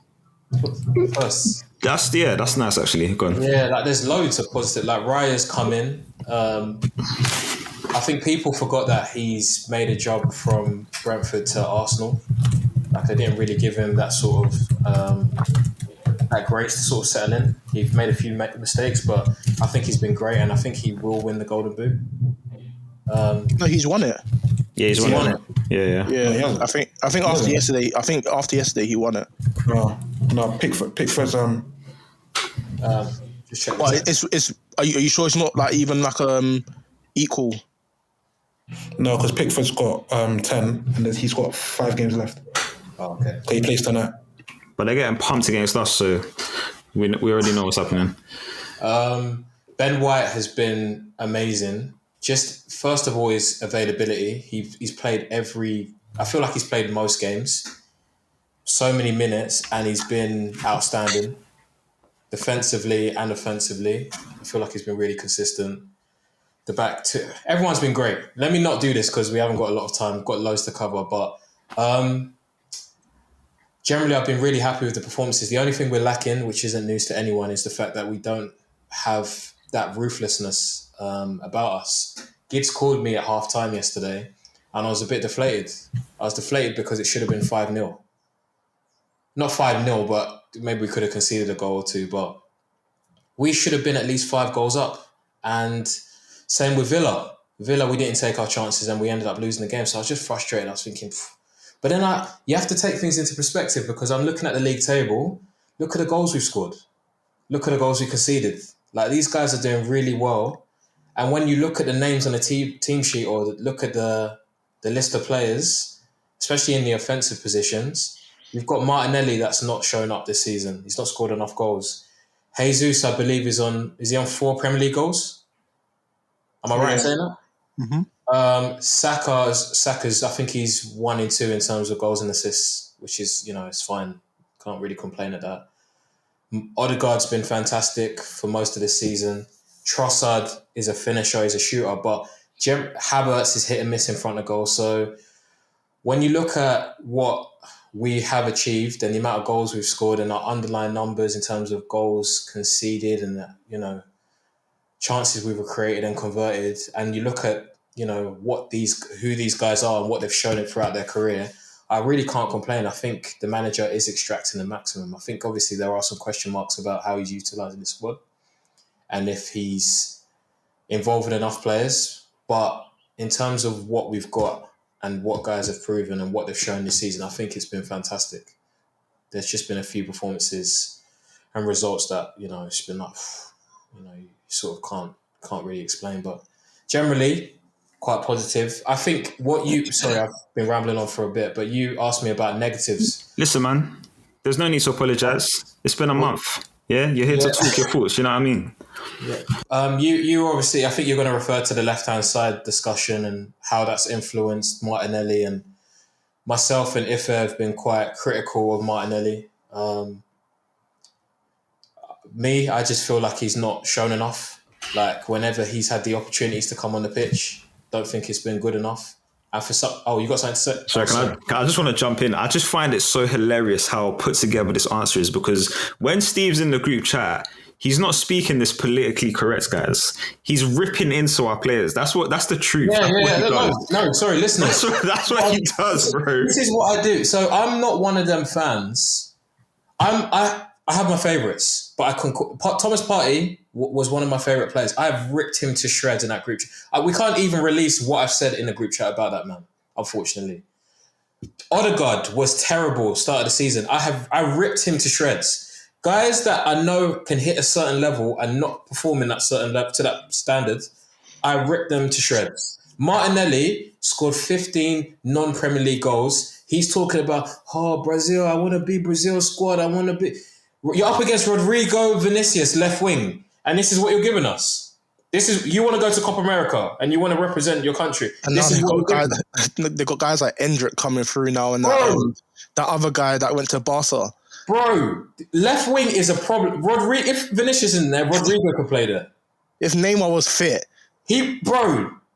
[SPEAKER 3] first?
[SPEAKER 4] That's nice actually. Go on.
[SPEAKER 3] Yeah, like there's loads of positive. Like Raya's come in. I think people forgot that he's made a jump from Brentford to Arsenal. Like, they didn't really give him that sort of that grace to sort of settle in. He's made a few mistakes, but I think he's been great, and I think he will win the Golden Boot.
[SPEAKER 6] No, he's won it.
[SPEAKER 4] Yeah, he's won it. Yeah.
[SPEAKER 6] Yeah, I think after yesterday. I think after yesterday he won it.
[SPEAKER 5] No, Pickford's
[SPEAKER 3] Just check.
[SPEAKER 6] Well, it's. Are you sure it's not like even like equal?
[SPEAKER 5] No, because Pickford's got 10, and he's got 5 games left.
[SPEAKER 3] Oh, okay.
[SPEAKER 5] So he plays tonight.
[SPEAKER 4] But they're getting pumped against us, so we already know what's happening.
[SPEAKER 3] Ben White has been amazing. Just first of all, his availability. He's played I feel like he's played most games. So many minutes, and he's been outstanding. Defensively and offensively. I feel like he's been really consistent. The back two, everyone's been great. Let me not do this because we haven't got a lot of time. We've got loads to cover, but generally I've been really happy with the performances. The only thing we're lacking, which isn't news to anyone, is the fact that we don't have that ruthlessness about us. Gibbs called me at half-time yesterday and I was a bit deflated. I was deflated because it should have been 5-0. Not 5-0, but maybe we could have conceded a goal or two, but we should have been at least 5 goals up. And same with Villa. Villa, we didn't take our chances and we ended up losing the game. So I was just frustrated. I was thinking, phew. But then you have to take things into perspective because I'm looking at the league table. Look at the goals we've scored. Look at the goals we conceded. Like, these guys are doing really well. And when you look at the names on the team sheet or look at the list of players, especially in the offensive positions, you've got Martinelli that's not shown up this season. He's not scored enough goals. Jesus, I believe, is he on 4 Premier League goals? Am I right in saying that?
[SPEAKER 6] Mm-hmm.
[SPEAKER 3] Saka's, I think he's 1 and 2 in terms of goals and assists, which is, it's fine. Can't really complain at that. Odegaard's been fantastic for most of this season. Trossard is a finisher, he's a shooter, but Havertz is hit and miss in front of goal. So when you look at what we have achieved and the amount of goals we've scored and our underlying numbers in terms of goals conceded and, chances we were created and converted, and you look at, who these guys are and what they've shown it throughout their career, I really can't complain. I think the manager is extracting the maximum. I think obviously there are some question marks about how he's utilising the squad and if he's involving enough players. But in terms of what we've got and what guys have proven and what they've shown this season, I think it's been fantastic. There's just been a few performances and results that, it's been like, you sort of can't really explain. But generally, quite positive. I think I've been rambling on for a bit, but you asked me about negatives.
[SPEAKER 4] Listen, man, there's no need to apologise. It's been a month. Yeah, you're here to talk your thoughts. You know what I mean?
[SPEAKER 3] Yeah. You obviously, I think you're going to refer to the left-hand side discussion and how that's influenced Martinelli, and myself and Ife have been quite critical of Martinelli. I just feel like he's not shown enough. Like, whenever he's had the opportunities to come on the pitch, don't think it's been good enough. And for you got something to say?
[SPEAKER 4] Sorry, I just want to jump in. I just find it so hilarious how put together this answer is, because when Steve's in the group chat, he's not speaking this politically correct, guys. He's ripping into our players. That's the truth.
[SPEAKER 3] No, sorry, listeners.
[SPEAKER 4] That's what he does, bro.
[SPEAKER 3] This is what I do. So I'm not one of them fans. I have my favourites, but Thomas Partey was one of my favourite players. I've ripped him to shreds in that group chat. We can't even release what I've said in the group chat about that man, unfortunately. Odegaard was terrible start of the season. I ripped him to shreds. Guys that I know can hit a certain level and not perform in that certain level to that standard, I ripped them to shreds. Martinelli scored 15 non-Premier League goals. He's talking about, Brazil, I want to be Brazil's squad. I want to be... You're up against Rodrigo Vinicius, left wing, and this is what you're giving us. You want to go to Copa America and you want to represent your country.
[SPEAKER 6] And now they've got guys like Endrick coming through now, and that other guy that went to Barca.
[SPEAKER 3] Bro, left wing is a problem. If Vinicius isn't there, Rodrigo could play there.
[SPEAKER 6] If Neymar was fit.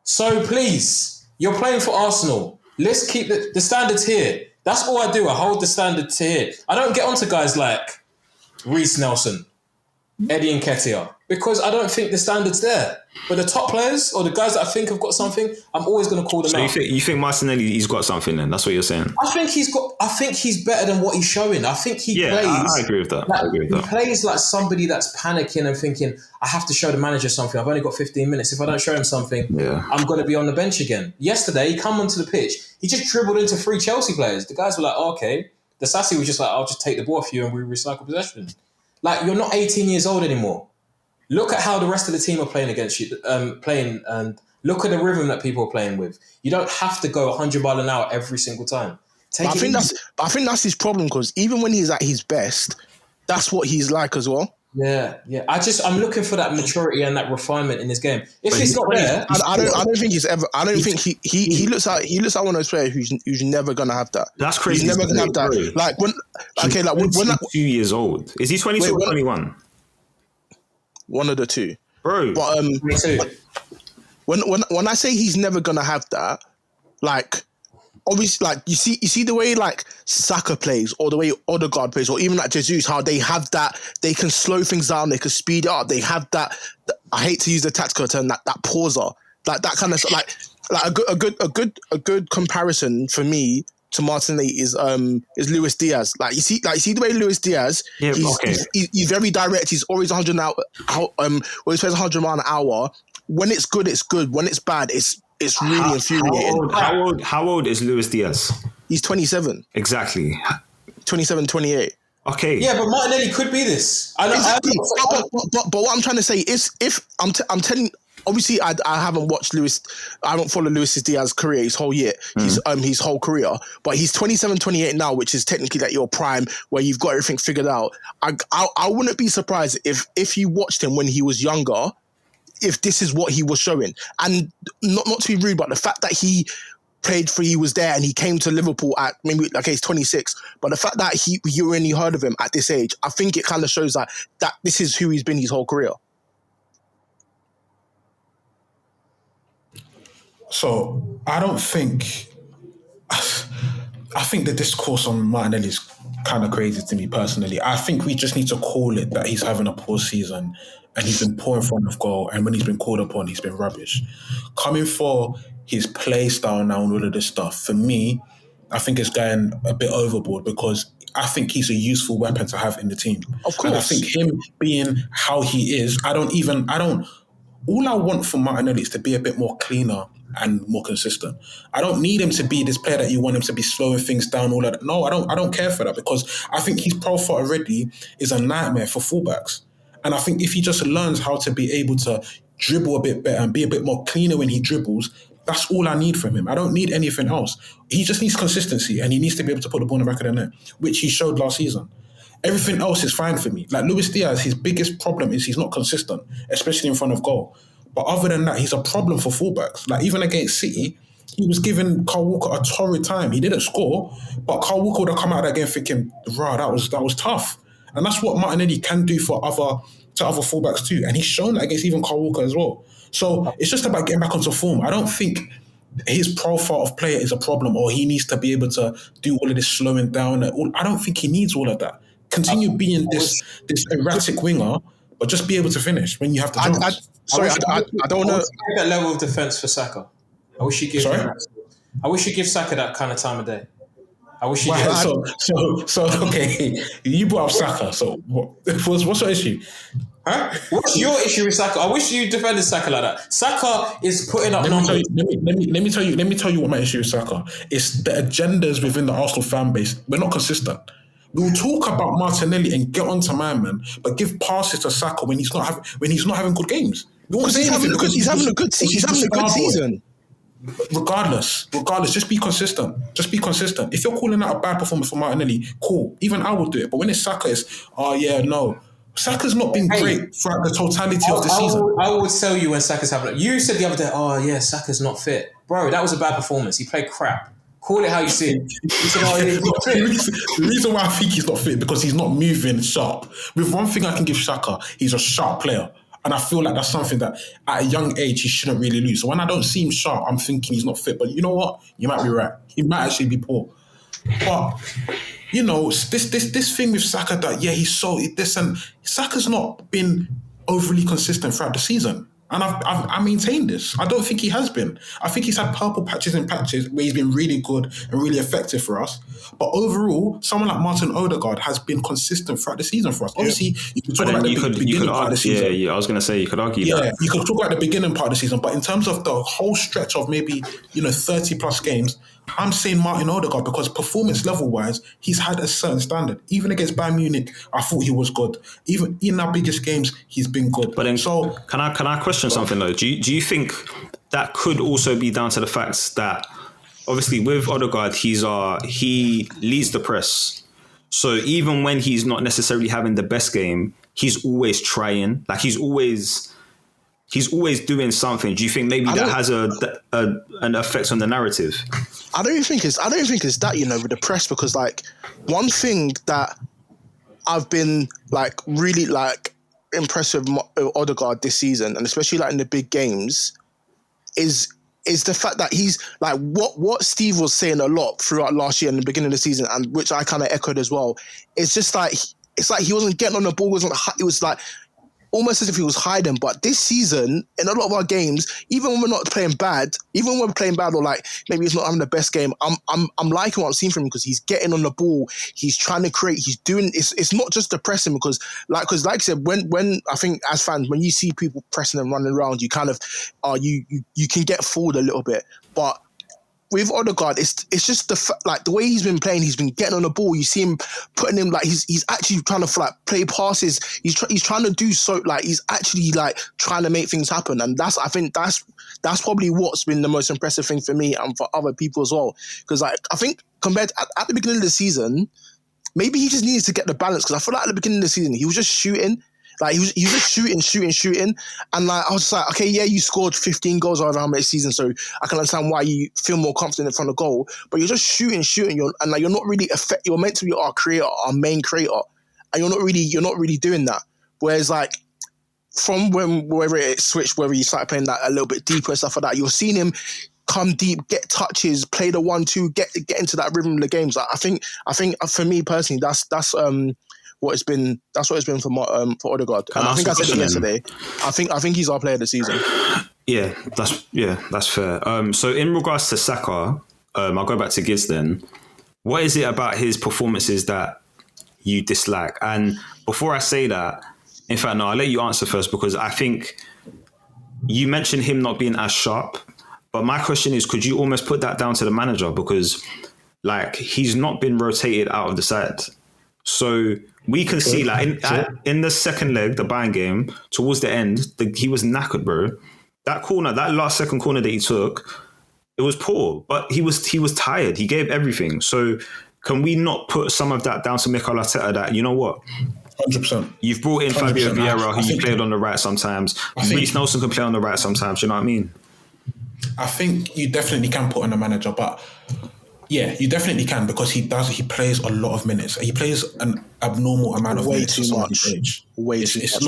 [SPEAKER 3] So please, you're playing for Arsenal. Let's keep the standards here. That's all I do. I hold the standard to here. I don't get onto guys like Reece Nelson. Eddie Nketiah, because I don't think the standard's there. But the top players or the guys that I think have got something, I'm always going to call them
[SPEAKER 4] So
[SPEAKER 3] out.
[SPEAKER 4] you think Martinelli, he's got something then? That's what you're saying?
[SPEAKER 3] I think he's better than what he's showing. I think he plays.
[SPEAKER 4] I agree with that.
[SPEAKER 3] He plays like somebody that's panicking and thinking, I have to show the manager something. I've only got 15 minutes. If I don't show him something, I'm going to be on the bench again. Yesterday, he come onto the pitch. He just dribbled into 3 Chelsea players. The guys were like, okay. The Sassy was just like, I'll just take the ball off you and we recycle possession. Like, you're not 18 years old anymore. Look at how the rest of the team are playing against you, and look at the rhythm that people are playing with. You don't have to go 100 miles an hour every single time.
[SPEAKER 6] I think that's his problem, because even when he's at his best, that's what he's like as well.
[SPEAKER 3] Yeah. I'm looking for that maturity and that refinement in his game. If it's not there,
[SPEAKER 6] I don't think he's ever. I don't think he looks like one of those players who's never gonna have that.
[SPEAKER 4] That's crazy.
[SPEAKER 6] He's never gonna have that.
[SPEAKER 4] Bro.
[SPEAKER 6] Like when
[SPEAKER 4] 2 years old. Is he 22 or 21?
[SPEAKER 6] One of the two,
[SPEAKER 4] bro.
[SPEAKER 6] But when I say he's never gonna have that, like, obviously, like you see the way like Saka plays, or the way Odegaard plays, or even like Jesus, how they have that, they can slow things down, they can speed it up, they have that. I hate to use the tactical term, that pauser, like that kind of like a good comparison for me to Martinelli is Luis Diaz. Like you see the way Luis Diaz, he's very direct. He's always 100 now. When he plays 100 mile an hour, when it's good, it's good. When it's bad, it's really infuriating.
[SPEAKER 4] How old is Luis Diaz?
[SPEAKER 6] He's 27.
[SPEAKER 4] Exactly.
[SPEAKER 6] 27, 28.
[SPEAKER 4] Okay.
[SPEAKER 3] Yeah, but Martinelli could be this.
[SPEAKER 6] Exactly. But what I'm trying to say is, if I'm telling. Obviously, I haven't watched Luis. I haven't followed Luis Diaz's career his whole year, his whole career. But he's 27, 28 now, which is technically like your prime, where you've got everything figured out. I wouldn't be surprised if you watched him when he was younger, if this is what he was showing. And not to be rude, but the fact that he was there and he came to Liverpool at maybe he's 26, but the fact that you only heard of him at this age, I think it kind of shows that this is who he's been his whole career.
[SPEAKER 5] So I think the discourse on Martinelli is kind of crazy to me personally. I think we just need to call it that he's having a poor season and he's been poor in front of goal, and when he's been called upon, he's been rubbish. Coming for his play style now and all of this stuff, for me, I think it's going a bit overboard, because I think he's a useful weapon to have in the team.
[SPEAKER 6] Of course.
[SPEAKER 5] And I think him being how he is, all I want from Martinelli is to be a bit more cleaner and more consistent. I don't need him to be this player that you want him to be slowing things down, all that. No, I don't care for that, because I think his profile already is a nightmare for fullbacks. And I think if he just learns how to be able to dribble a bit better and be a bit more cleaner when he dribbles, that's all I need from him. I don't need anything else. He just needs consistency, and he needs to be able to put the ball in the back of the net, which he showed last season. Everything else is fine for me. Like Luis Diaz, his biggest problem is he's not consistent, especially in front of goal. But other than that, he's a problem for fullbacks. Like even against City, he was giving Kyle Walker a torrid time. He didn't score, but Kyle Walker would have come out of that game thinking, "Rah, that was tough." And that's what Martinelli can do for other fullbacks too. And he's shown that against even Kyle Walker as well. So it's just about getting back onto form. I don't think his profile of player is a problem, or he needs to be able to do all of this slowing down. I don't think he needs all of that. Continue being this erratic winger, but just be able to finish when you have to chance.
[SPEAKER 6] I don't know
[SPEAKER 3] that level of defense for Saka. I wish you give Saka that kind of time of day. I wish you give.
[SPEAKER 5] So okay, you brought up Saka. So what's your issue?
[SPEAKER 3] Huh? What's your issue with Saka? I wish you defended Saka like that. Saka is putting up numbers.
[SPEAKER 5] Let me tell you what my issue with Saka is. The agendas within the Arsenal fan base, we're not consistent. We'll talk about Martinelli and get onto my man, but give passes to Saka when he's not having good games.
[SPEAKER 6] He's having a good season.
[SPEAKER 5] Regardless, just be consistent. If you're calling out a bad performance for Martinelli, cool. Even I will do it. But when it's Saka, it's Saka's not been great throughout the totality of the season.
[SPEAKER 3] I would tell you when Saka's having. You said the other day, Saka's not fit, bro. That was a bad performance. He played crap. Call it how you see it.
[SPEAKER 5] The reason why I think he's not fit because he's not moving sharp. With one thing I can give Saka, he's a sharp player. And I feel like that's something that at a young age he shouldn't really lose. So when I don't see him sharp, I'm thinking he's not fit. But you know what? You might be right. He might actually be poor. But you know, this thing with Saka that he's so this, and Saka's not been overly consistent throughout the season. And I maintained this. I don't think he has been. I think he's had purple patches and patches where he's been really good and really effective for us. But overall, someone like Martin Odegaard has been consistent throughout the season for us. Obviously, you could talk about the beginning part of the season.
[SPEAKER 4] Yeah, I was going to say you could argue that.
[SPEAKER 5] Yeah, you could talk about the beginning part of the season, but in terms of the whole stretch of maybe 30 plus games, I'm saying Martin Odegaard because performance level wise, he's had a certain standard. Even against Bayern Munich, I thought he was good. Even in our biggest games, he's been good.
[SPEAKER 4] But then, can I question something though? Do you think that could also be down to the fact that obviously with Odegaard, he leads the press. So even when he's not necessarily having the best game, he's always trying. Like he's always doing something. Do you think maybe that has an effect on the narrative?
[SPEAKER 6] I don't think it's that, with the press, because like one thing that I've been like really like impressed with Odegaard this season, and especially like in the big games, is the fact that he's like what Steve was saying a lot throughout last year and the beginning of the season, and which I kind of echoed as well. It's just like he wasn't getting on the ball. It was like almost as if he was hiding. But this season, in a lot of our games, even when we're not playing bad, or like maybe he's not having the best game, I'm liking what I'm seeing from him because he's getting on the ball, he's trying to create, he's doing. It's not just the pressing because like I said, when I think as fans, when you see people pressing and running around, you kind of you can get fooled a little bit, but. With Odegaard, it's just the way he's been playing. He's been getting on the ball. You see him putting him like he's actually trying to like play passes. He's trying to do so like he's actually like trying to make things happen. And I think that's probably what's been the most impressive thing for me and for other people as well. Because like I think compared to, at the beginning of the season, maybe he just needed to get the balance. Because I feel like at the beginning of the season he was just shooting. Like he was just shooting, and like I was just like, okay, yeah, you scored 15 goals over how many seasons, so I can understand why you feel more confident in front of goal. But you're just shooting, and like you're not really you're meant to be our creator, our main creator, and you're not really doing that. Whereas like from wherever it switched, whether you started playing that a little bit deeper and stuff like that, you're seeing him come deep, get touches, play the 1-2, get into that rhythm of the games. Like, I think for me personally, that's what it's been for Odegaard. And I think I said it yesterday. I think he's our player of the season.
[SPEAKER 4] Yeah, that's fair. So in regards to Saka, I'll go back to Giz then. What is it about his performances that you dislike? And before I say that, in fact, no, I'll let you answer first because I think you mentioned him not being as sharp. But my question is, could you almost put that down to the manager? Because like he's not been rotated out of the side. So we can see like in the second leg, the Bayern game, towards the end, he was knackered, bro. That last second corner that he took, it was poor, but he was tired. He gave everything. So can we not put some of that down to Mikel Arteta that, you know what?
[SPEAKER 5] 100%.
[SPEAKER 4] You've brought in Fabio Vieira, who you played on the right sometimes. Reece Nelson can play on the right sometimes, you know what I mean?
[SPEAKER 5] I think you definitely can put on a manager, but yeah, you definitely can because he plays a lot of minutes. He plays an abnormal amount of minutes.
[SPEAKER 6] Too much.
[SPEAKER 5] It's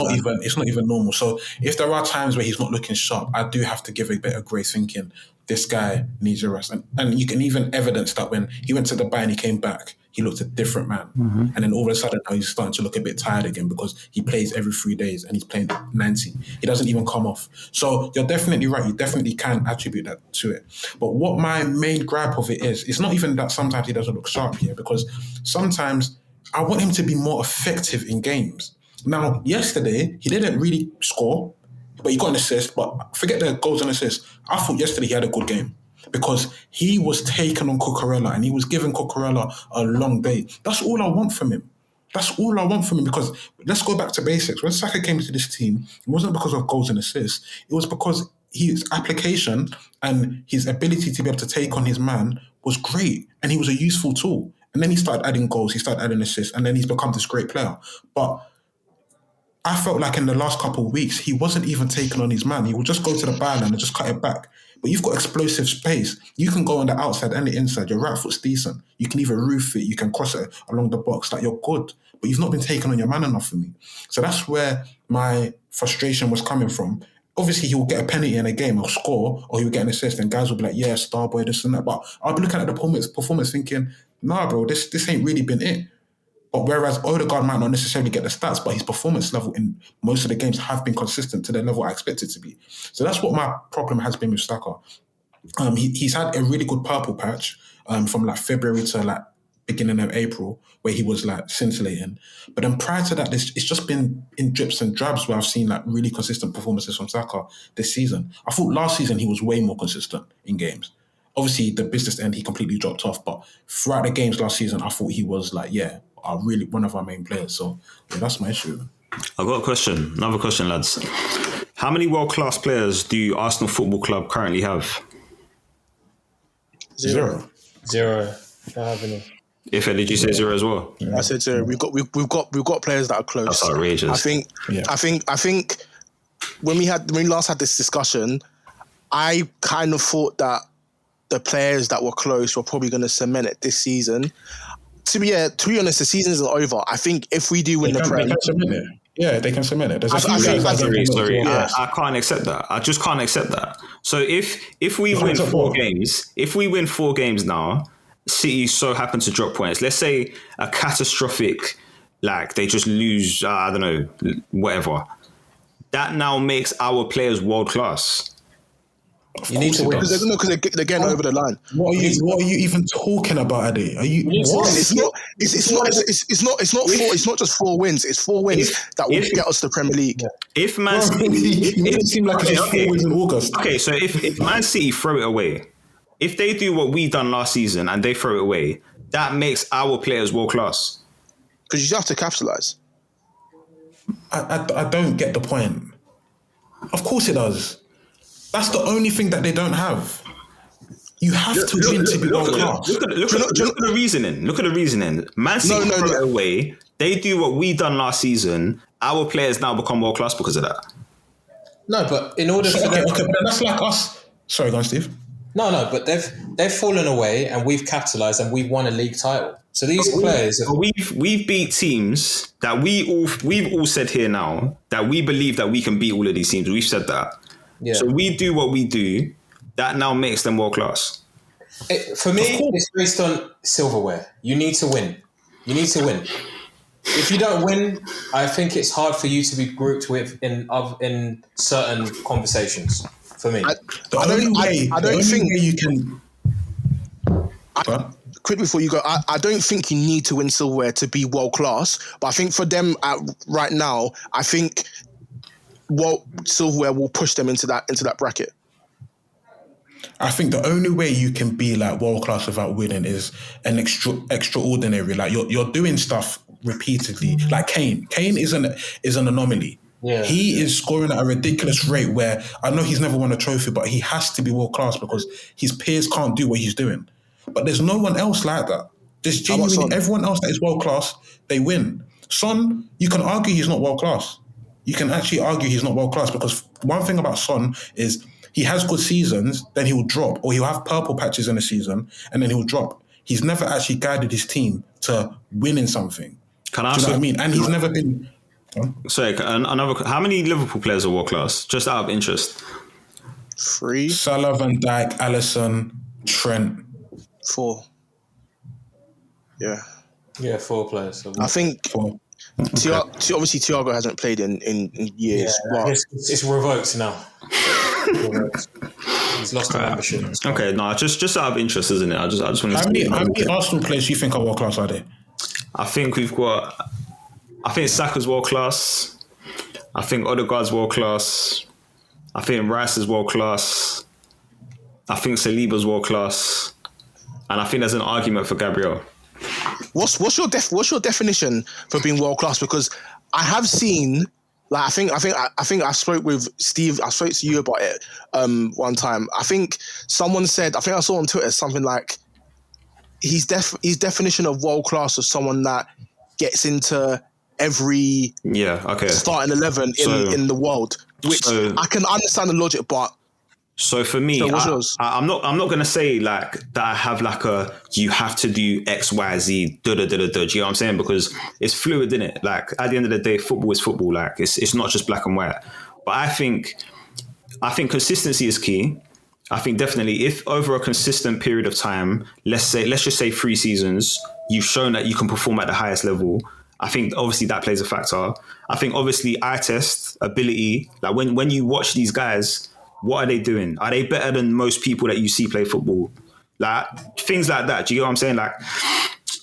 [SPEAKER 5] not even normal. So if there are times where he's not looking sharp, I do have to give a bit of grace, thinking this guy needs a rest. And you can even evidence that when he went to the Bayern, he came back, he looked a different man. Mm-hmm. And then all of a sudden now he's starting to look a bit tired again because he plays every 3 days and he's playing 90. He doesn't even come off. So you're definitely right. You definitely can attribute that to it. But what my main gripe of it is, it's not even that sometimes he doesn't look sharp here, because sometimes I want him to be more effective in games. Now, yesterday, he didn't really score, but he got an assist. But forget the goals and assists. I thought yesterday he had a good game because he was taking on Cucurella and he was giving Cucurella a long day. That's all I want from him. Because let's go back to basics. When Saka came to this team, it wasn't because of goals and assists. It was because his application and his ability to be able to take on his man was great, and he was a useful tool. And then he started adding goals, he started adding assists, and then he's become this great player. But I felt like in the last couple of weeks, he wasn't even taking on his man. He would just go to the byline and just cut it back. But you've got explosive space. You can go on the outside and the inside. Your right foot's decent. You can either roof it, you can cross it along the box. Like, you're good. But you've not been taking on your man enough for me. So that's where my frustration was coming from. Obviously, he will get a penalty in a game or score, or he'll get an assist, and guys will be like, yeah, star boy, this and that. But I'll be looking at the performance thinking, nah, bro, this ain't really been it. But whereas Odegaard might not necessarily get the stats, but his performance level in most of the games have been consistent to the level I expect it to be. So that's what my problem has been with Saka. He's had a really good purple patch from like February to like beginning of April, where he was like scintillating. But then prior to that, it's just been in drips and drabs where I've seen like really consistent performances from Saka this season. I thought last season he was way more consistent in games. Obviously, the business end, he completely dropped off. But throughout the games last season, I thought he was like, really one of our main players. So yeah, that's my issue.
[SPEAKER 4] I've got a question. Another question, lads. How many world-class players do Arsenal Football Club currently have?
[SPEAKER 6] Zero.
[SPEAKER 3] Don't have any.
[SPEAKER 4] If did you say zero as well?
[SPEAKER 6] I said zero. We've got players that are close.
[SPEAKER 4] That's outrageous.
[SPEAKER 6] I think when we last had this discussion, I kind of thought that the players that were close were probably going to cement it this season. To be honest, the season isn't over. I think if we do win the Prem,
[SPEAKER 5] they can cement it.
[SPEAKER 4] I can't accept that. I just can't accept that. So if we win 4 games, if we win 4 games now, City so happen to drop points. Let's say a catastrophic, like they just lose, I don't know, whatever. That now makes our players world class.
[SPEAKER 3] You need to win
[SPEAKER 6] because they're getting over the line.
[SPEAKER 5] What are you even talking about, Ade? Are you? What?
[SPEAKER 6] It's not just 4 wins. It's 4 wins that will get us to the Premier League.
[SPEAKER 4] If Man City,
[SPEAKER 5] it made it seem like it's 4 wins in August.
[SPEAKER 4] Okay, so if Man City throw it away, if they do what we done last season and they throw it away, that makes our players world class.
[SPEAKER 6] Because you just have to capitalise.
[SPEAKER 5] I don't get the point. Of course it does. That's the only thing that they don't have. You have to win to be world class.
[SPEAKER 4] Look at the reasoning. Look at the reasoning. Man City throw it away. They do what we done last season. Our players now become world class because of that.
[SPEAKER 3] No, but in order for
[SPEAKER 5] them, that's like us. Sorry, go on, Steve.
[SPEAKER 3] No, but they've fallen away and we've capitalised and we've won a league title. So these players,
[SPEAKER 4] we've beat teams that we've all said here now that we believe that we can beat all of these teams. We've said that. Yeah. So we do what we do. That now makes them world class.
[SPEAKER 3] For me, it's based on silverware. You need to win. If you don't win, I think it's hard for you to be grouped with in certain conversations. For me,
[SPEAKER 6] I don't think you can. Quick before you go, I don't think you need to win silverware to be world class. But I think for them right now, I think silverware will push them into that bracket.
[SPEAKER 5] I think the only way you can be like world class without winning is an extraordinary. Like you're doing stuff repeatedly. Like Kane is an anomaly.
[SPEAKER 3] Yeah.
[SPEAKER 5] He is scoring at a ridiculous rate where I know he's never won a trophy, but he has to be world class because his peers can't do what he's doing. But there's no one else like that. There's genuinely everyone else that is world class, they win. Son, you can argue he's not world class. You can actually argue he's not world class because one thing about Son is he has good seasons, then he'll drop, or he'll have purple patches in a season, and then he'll drop. He's never actually guided his team to winning something.
[SPEAKER 4] Can I
[SPEAKER 5] do you know what I mean? And he's never been...
[SPEAKER 4] Sorry, how many Liverpool players are world class? Just out of interest.
[SPEAKER 6] 3.
[SPEAKER 5] Salah, Van Dijk, Alisson, Trent.
[SPEAKER 6] 4. Yeah.
[SPEAKER 3] Yeah, 4 players. So
[SPEAKER 6] I think
[SPEAKER 5] 4.
[SPEAKER 6] Obviously Thiago hasn't played in years.
[SPEAKER 3] Yeah, but it's revoked now. He's lost the membership.
[SPEAKER 4] Okay, no, just out of interest, isn't it? I just want to.
[SPEAKER 5] How many Arsenal players do you think are world class? Are they?
[SPEAKER 4] I think Saka's world class. I think Odegaard's world class. I think Rice is world class. I think Saliba's world class, and I think there's an argument for Gabriel.
[SPEAKER 6] What's your definition for being world class? Because I have seen, like, I think I spoke with Steve. I spoke to you about it one time. I think someone said. I think I saw on Twitter something like his definition of world class is someone that gets into every starting 11 in the world. Which I can understand the logic, but.
[SPEAKER 4] So for me, I'm not going to say like that I have like you have to do X, Y, Z, do you know what I'm saying? Because it's fluid, isn't it? Like at the end of the day, football is football. Like it's not just black and white. But I think consistency is key. I think definitely if over a consistent period of time, let's just say 3 seasons, you've shown that you can perform at the highest level. I think obviously that plays a factor. I think obviously eye test, ability, like when you watch these guys, what are they doing? Are they better than most people that you see play football? Like things like that. Do you get what I'm saying? Like,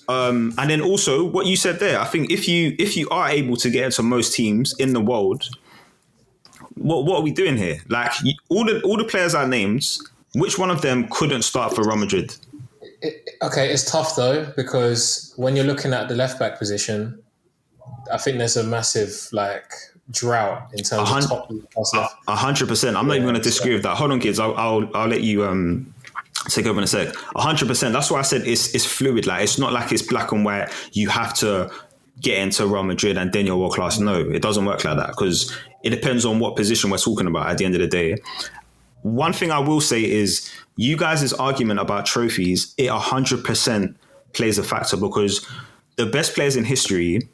[SPEAKER 4] and then also what you said there, I think if you are able to get into most teams in the world, what are we doing here? Like all the players I named, which one of them couldn't start for Real Madrid?
[SPEAKER 3] Okay, it's tough though, because when you're looking at the left back position, I think there's a massive drought in terms of top left.
[SPEAKER 4] 100%. I'm not even going to disagree with that. Hold on, kids. I'll let you take over in a sec. 100%. That's why I said it's fluid. Like it's not like it's black and white. You have to get into Real Madrid and then you're world class. No, it doesn't work like that, because it depends on what position we're talking about at the end of the day. One thing I will say is you guys' argument about trophies, it 100% plays a factor, because the best players in history,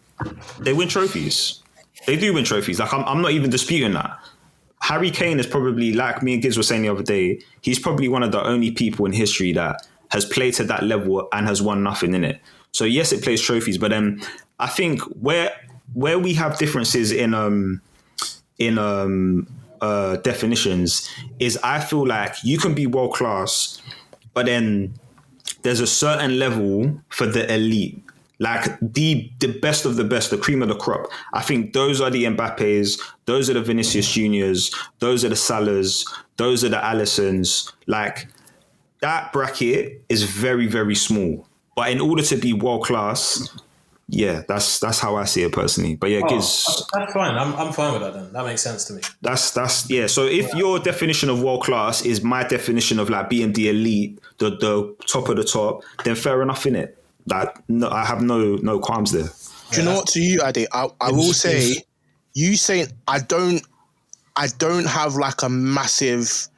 [SPEAKER 4] they win trophies. They do win trophies. Like I'm not even disputing that. Harry Kane is probably, like me and Giz were saying the other day, he's probably one of the only people in history that has played to that level and has won nothing in it. So yes, it plays trophies, but I think where we have differences in definitions is I feel like you can be world class, but then there's a certain level for the elite, like the best of the best, the cream of the crop. I think those are the Mbappes, those are the Vinicius Juniors, those are the Salahs, those are the Alissons. Like that bracket is very, very small. But in order to be world class, yeah, that's how I see it personally. But yeah, Giz,
[SPEAKER 3] that's fine. I'm fine with that then. That makes sense to me.
[SPEAKER 4] That's yeah. So if your definition of world class is my definition of like being the elite, the top of the top, then fair enough, innit? Like no, I have no qualms there.
[SPEAKER 6] Do you know what? To you, Ade, I will say, you saying I don't have like a massive,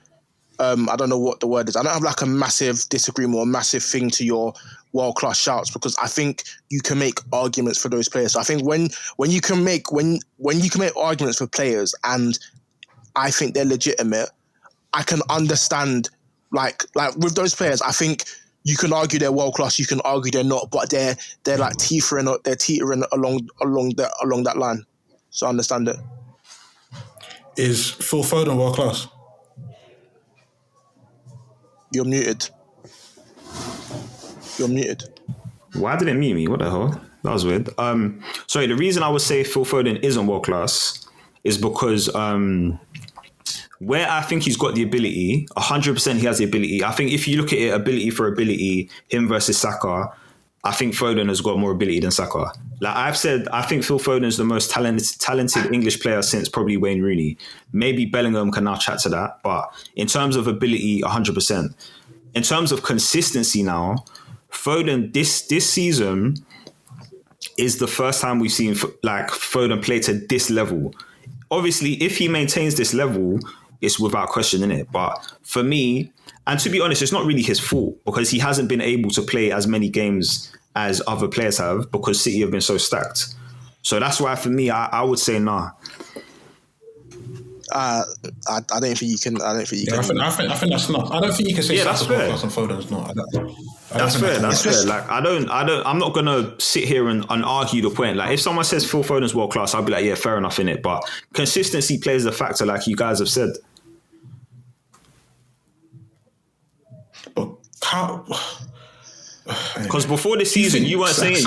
[SPEAKER 6] I don't know what the word is. I don't have like a massive disagreement or a massive thing to your world-class shouts, because I think you can make arguments for those players. So I think when you can make arguments for players and I think they're legitimate, I can understand like with those players, I think you can argue they're world-class, you can argue they're not, but they're like teetering along that line. So I understand it.
[SPEAKER 5] Is Phil Foden world-class?
[SPEAKER 6] You're muted.
[SPEAKER 4] Why did it mute me? What the hell? That was weird. Sorry, the reason I would say Phil Foden isn't world class is because where I think he's got the ability, 100% he has the ability. I think if you look at it ability for ability, him versus Saka, I think Foden has got more ability than Saka. Like I've said, I think Phil Foden is the most talented English player since probably Wayne Rooney. Maybe Bellingham can now chat to that, but in terms of ability, 100%. In terms of consistency now, Foden this season is the first time we've seen like Foden play to this level. Obviously, if he maintains this level, it's without question, innit? But for me, and to be honest, it's not really his fault, because he hasn't been able to play as many games as other players have, because City have been so stacked. So that's why for me, I would say nah.
[SPEAKER 6] I don't think you can. I think
[SPEAKER 5] that's not. I don't think you can say
[SPEAKER 4] that's fair.
[SPEAKER 5] And Foden's not.
[SPEAKER 4] That's fair. Like I'm not gonna sit here and argue the point. Like if someone says Phil Foden's world class, I'll be like, yeah, fair enough in it. But consistency plays a factor, like you guys have said.
[SPEAKER 5] But how?
[SPEAKER 4] Because before the season, you weren't saying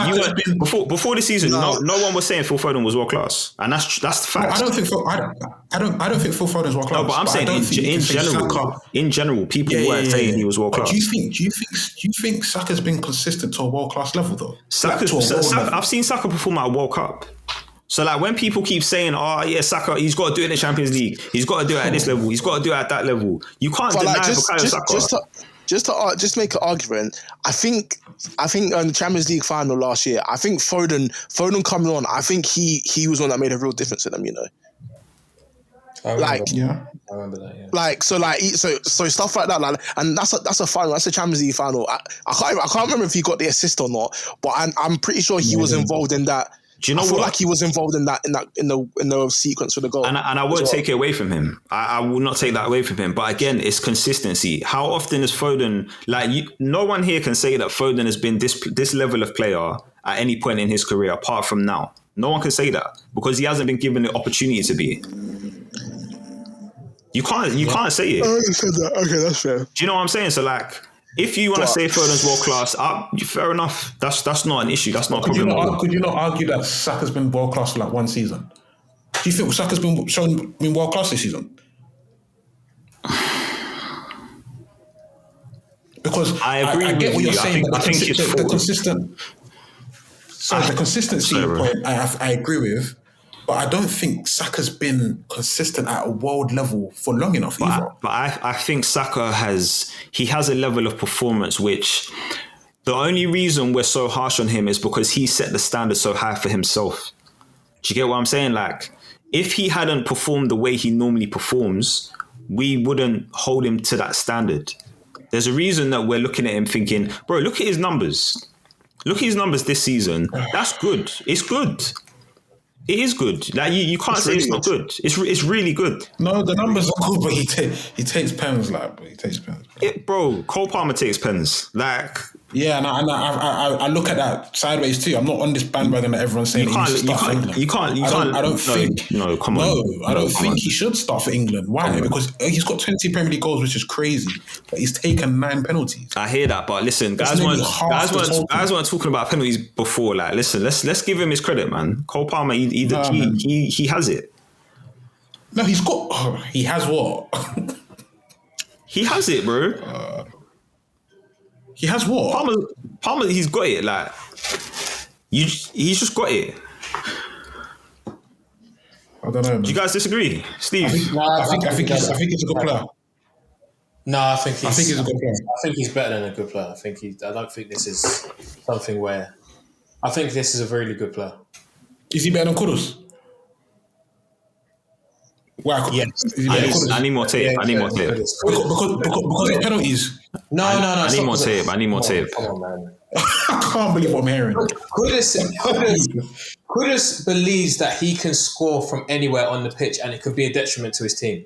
[SPEAKER 4] before the season. No one was saying Phil Foden was world class, and that's the fact.
[SPEAKER 5] I don't think Phil Foden's world class.
[SPEAKER 4] No, but I'm saying in general, people weren't saying he was world class.
[SPEAKER 5] Do you think Saka's been consistent to a world class level though?
[SPEAKER 4] I've seen Saka perform at a World Cup. So like when people keep saying, "Oh yeah, Saka, he's got to do it in the Champions League. He's got to do it at this level. He's got to do it at that level." You can't deny Bukayo Saka.
[SPEAKER 6] Just make an argument. I think on the Champions League final last year, I think Foden coming on, I think he was one that made a real difference to them. You know,
[SPEAKER 3] I remember that. Yeah.
[SPEAKER 6] Like so stuff like that. Like, and that's a final. That's a Champions League final. I can't remember if he got the assist or not, but I'm pretty sure he was involved in that.
[SPEAKER 4] Do you know
[SPEAKER 6] I feel
[SPEAKER 4] what?
[SPEAKER 6] like he was involved in the sequence for the goal.
[SPEAKER 4] And I won't take it away from him. I will not take that away from him. But again, it's consistency. How often is Foden no one here can say that Foden has been this level of player at any point in his career apart from now. No one can say that because he hasn't been given the opportunity to be. You can't say it.
[SPEAKER 6] I said that. Okay, that's fair.
[SPEAKER 4] Do you know what I'm saying? So like, if you want to say Foden's world class, fair enough. That's not an issue. That's not a problem.
[SPEAKER 5] Could you not argue that Saka's been world class for like one season? Do you think Saka's been world class this season? Because
[SPEAKER 4] I agree.
[SPEAKER 5] I get what you're
[SPEAKER 4] you.
[SPEAKER 5] saying.
[SPEAKER 4] I think it's
[SPEAKER 5] the consistent. Sorry, the consistency point I agree with. But I don't think Saka's been consistent at a world level for long enough either.
[SPEAKER 4] But I think Saka has a level of performance which the only reason we're so harsh on him is because he set the standard so high for himself. Do you get what I'm saying? Like, if he hadn't performed the way he normally performs, we wouldn't hold him to that standard. There's a reason that we're looking at him thinking, bro, look at his numbers. Look at his numbers this season. That's good. It's good. It is good. Like you can't say it's not good. It's really good.
[SPEAKER 5] No, the numbers are good, but he takes pens, like, but he takes pens.
[SPEAKER 4] Bro, Cole Palmer takes pens. Like,
[SPEAKER 5] yeah, and I look at that sideways too. I'm not on this bandwagon that everyone's saying he should start for England. I don't think.
[SPEAKER 4] No, come on.
[SPEAKER 5] No, I don't think he should start for England. Why? Because he's got 20 Premier League goals, which is crazy. But he's taken 9 penalties.
[SPEAKER 4] I hear that, but listen, guys weren't talking about penalties before. Like, listen, let's give him his credit, man. Cole Palmer, he has it.
[SPEAKER 5] No, he's got. He has what?
[SPEAKER 4] He has it, bro.
[SPEAKER 5] He has what?
[SPEAKER 4] Palmer, he's got it. Like, he's just got it.
[SPEAKER 5] I don't know, man.
[SPEAKER 4] Do you guys disagree, Steve?
[SPEAKER 5] I think he's a good player.
[SPEAKER 3] No, I think
[SPEAKER 5] he's a good player.
[SPEAKER 3] I think he's better than a good player. I don't think this is something where. I think this is a really good player.
[SPEAKER 5] Is he better than Kudus? Wow,
[SPEAKER 3] yes.
[SPEAKER 4] I need more tape.
[SPEAKER 5] Because of penalties.
[SPEAKER 3] No.
[SPEAKER 4] I need more tape.
[SPEAKER 3] Come on, man.
[SPEAKER 5] I can't believe what I'm hearing.
[SPEAKER 3] Kudus believes that he can score from anywhere on the pitch and it could be a detriment to his team.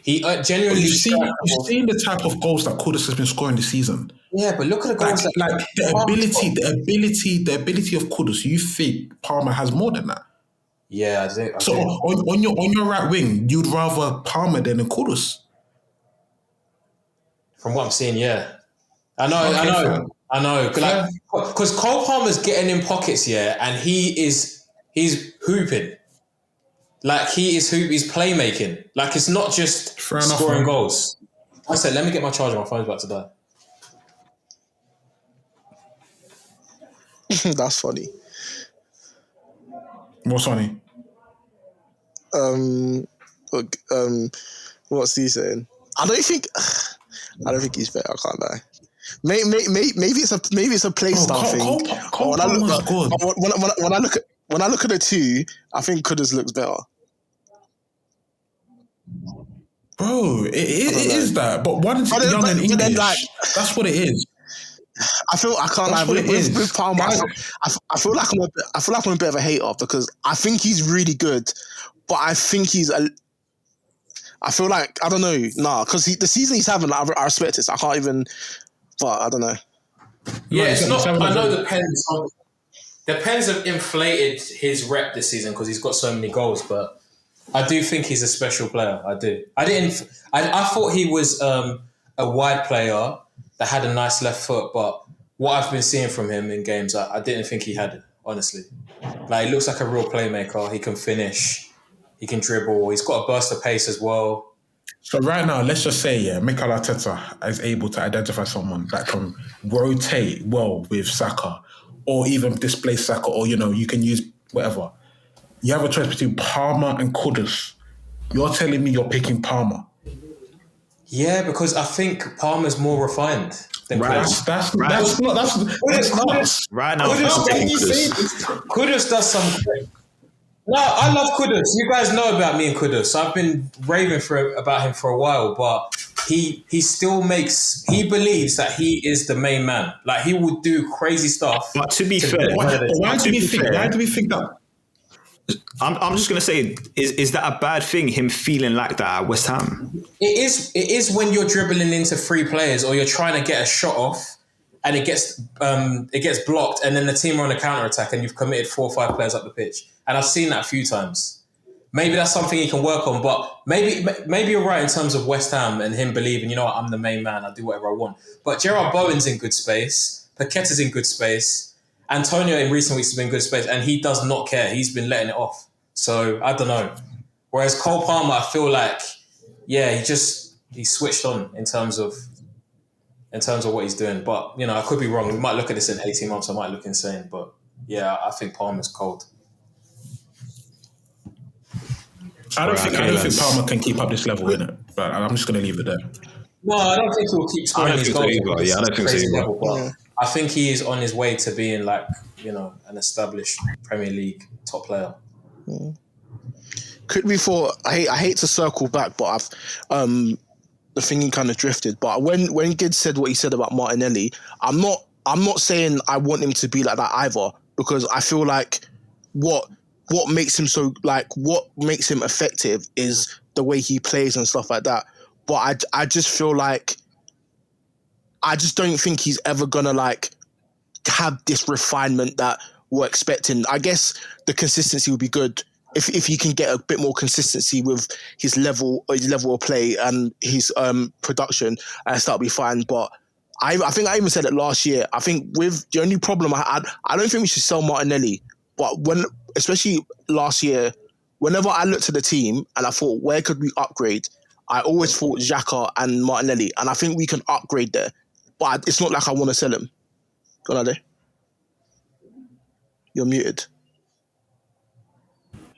[SPEAKER 3] He genuinely...
[SPEAKER 5] You've seen the type of goals that Kudus has been scoring this season.
[SPEAKER 3] Yeah, but look at the goals.
[SPEAKER 5] The ability of Kudus. You think Palmer has more than that?
[SPEAKER 3] Yeah, I think.
[SPEAKER 5] So on your right wing, you'd rather Palmer than Kudus?
[SPEAKER 3] From what I'm seeing, yeah. I know. Because Cole Palmer's getting in pockets, yeah, and he's hooping. Like, he's playmaking. Like, it's not just scoring goals. I said, let me get my charger. My phone's about to die.
[SPEAKER 6] That's funny.
[SPEAKER 5] What's funny?
[SPEAKER 6] What's he saying? I don't think he's better. I can't lie. Maybe it's a play style thing. When I look at the two, I think Kudus looks better.
[SPEAKER 5] Bro, it is that. But one is young and English. That's what it is.
[SPEAKER 6] I can't lie with Palmer. I feel like I'm a bit of a hater because I think he's really good, but I think I feel like, I don't know, because the season he's having, I respect it. So I can't even, but I don't know.
[SPEAKER 3] Yeah, it's not. I know the Pens have inflated his rep this season because he's got so many goals, but I do think he's a special player. I do. I thought he was a wide player that had a nice left foot, but what I've been seeing from him in games, I didn't think he had it, honestly. Like, he looks like a real playmaker. He can finish. He can dribble. He's got a burst of pace as well.
[SPEAKER 5] So right now, let's just say, Mikel Arteta is able to identify someone that can rotate well with Saka or even displace Saka, or, you can use whatever. You have a choice between Palmer and Kudus. You're telling me you're picking Palmer.
[SPEAKER 3] Yeah, because I think Palmer's more refined than Kudus.
[SPEAKER 5] That's not.
[SPEAKER 4] Right now,
[SPEAKER 3] Kudus does some great. No, I love Kudus. You guys know about me and Kudus. I've been raving about him for a while, but he believes that he is the main man. Like, he would do crazy stuff.
[SPEAKER 4] But to be fair,
[SPEAKER 5] why do we think that?
[SPEAKER 4] I'm just gonna say, is that a bad thing? Him feeling like that at West Ham?
[SPEAKER 3] It is when you're dribbling into three players or you're trying to get a shot off and it gets blocked, and then the team are on a counter attack and you've committed 4 or 5 players up the pitch. And I've seen that a few times. Maybe that's something he can work on, but maybe you're right in terms of West Ham and him believing, you know what, I'm the main man, I'll do whatever I want. But Gerard Bowen's in good space, Paqueta's in good space, Antonio in recent weeks has been in good space, and he does not care. He's been letting it off. So I don't know. Whereas Cole Palmer, I feel like, yeah, he switched on in terms of what he's doing. But, you know, I could be wrong. We might look at this in 18 months, I might look insane. But yeah, I think Palmer's cold.
[SPEAKER 5] I don't think Palmer can keep up this level, innit? But I'm just going to leave it there.
[SPEAKER 3] No, I don't think he'll keep scoring these goals.
[SPEAKER 4] Yeah, I don't think so either.
[SPEAKER 3] But I think he is on his way to being like, you know, an established Premier League top player.
[SPEAKER 6] Could we I hate to circle back, but I've the thinking kind of drifted. But when Gid said what he said about Martinelli, I'm not saying I want him to be like that either, because I feel like what makes him what makes him effective is the way he plays and stuff like that. But I just feel like I just don't think he's ever gonna like have this refinement that we're expecting. I guess the consistency would be good if he can get a bit more consistency with his level of play and his production, and that'll be fine. But I think I even said it last year. I think with the only problem I don't think we should sell Martinelli. But especially last year, whenever I looked at the team and I thought, where could we upgrade? I always thought Xhaka and Martinelli, and I think we can upgrade there. But it's not like I want to sell him. Go on, Ade. You're muted.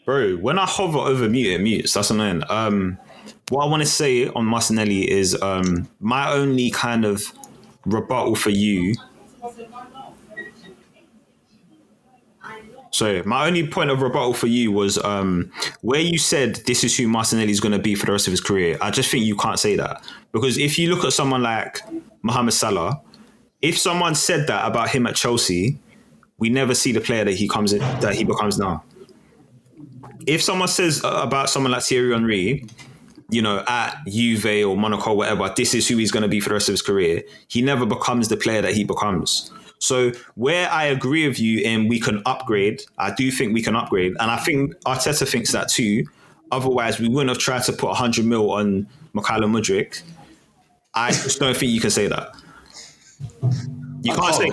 [SPEAKER 4] Bro, when I hover over mute, it mutes. That's annoying. What I want to say on Martinelli is my only kind of rebuttal for you. So my only point of rebuttal for you was where you said this is who Martinelli is going to be for the rest of his career. I just think you can't say that, because if you look at someone like Mohamed Salah, if someone said that about him at Chelsea, we never see the player that he becomes now. If someone says about someone like Thierry Henry, you know, at Juve or Monaco, whatever, this is who he's going to be for the rest of his career, he never becomes the player that he becomes. So where I agree with you in we can upgrade, I do think we can upgrade. And I think Arteta thinks that too. Otherwise, we wouldn't have tried to put 100 mil on Mykhailo Mudryk. I just don't think you can say that. You can't say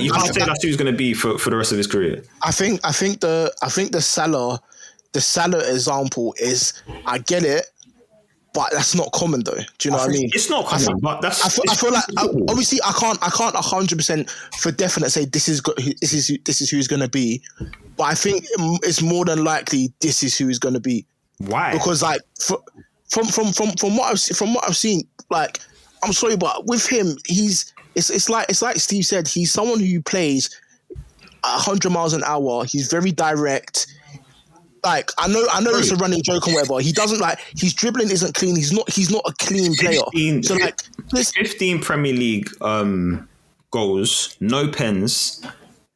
[SPEAKER 4] that's who he's going to be for the rest of his career.
[SPEAKER 6] I think the Salah example is, I get it, but that's not common though. Do you know what I mean?
[SPEAKER 4] It's not common, but that's.
[SPEAKER 6] I feel like obviously I can't 100% for definite say this is who he's going to be, but I think it's more than likely this is who he's going to be.
[SPEAKER 4] Why?
[SPEAKER 6] Because like from what I've seen, like, I'm sorry, but with him, it's like Steve said, he's someone who plays 100 miles an hour. He's very direct. Like, I know it's a running joke or whatever. He doesn't like, his dribbling isn't clean. He's not a clean player.
[SPEAKER 4] 15 Premier League goals, no pens.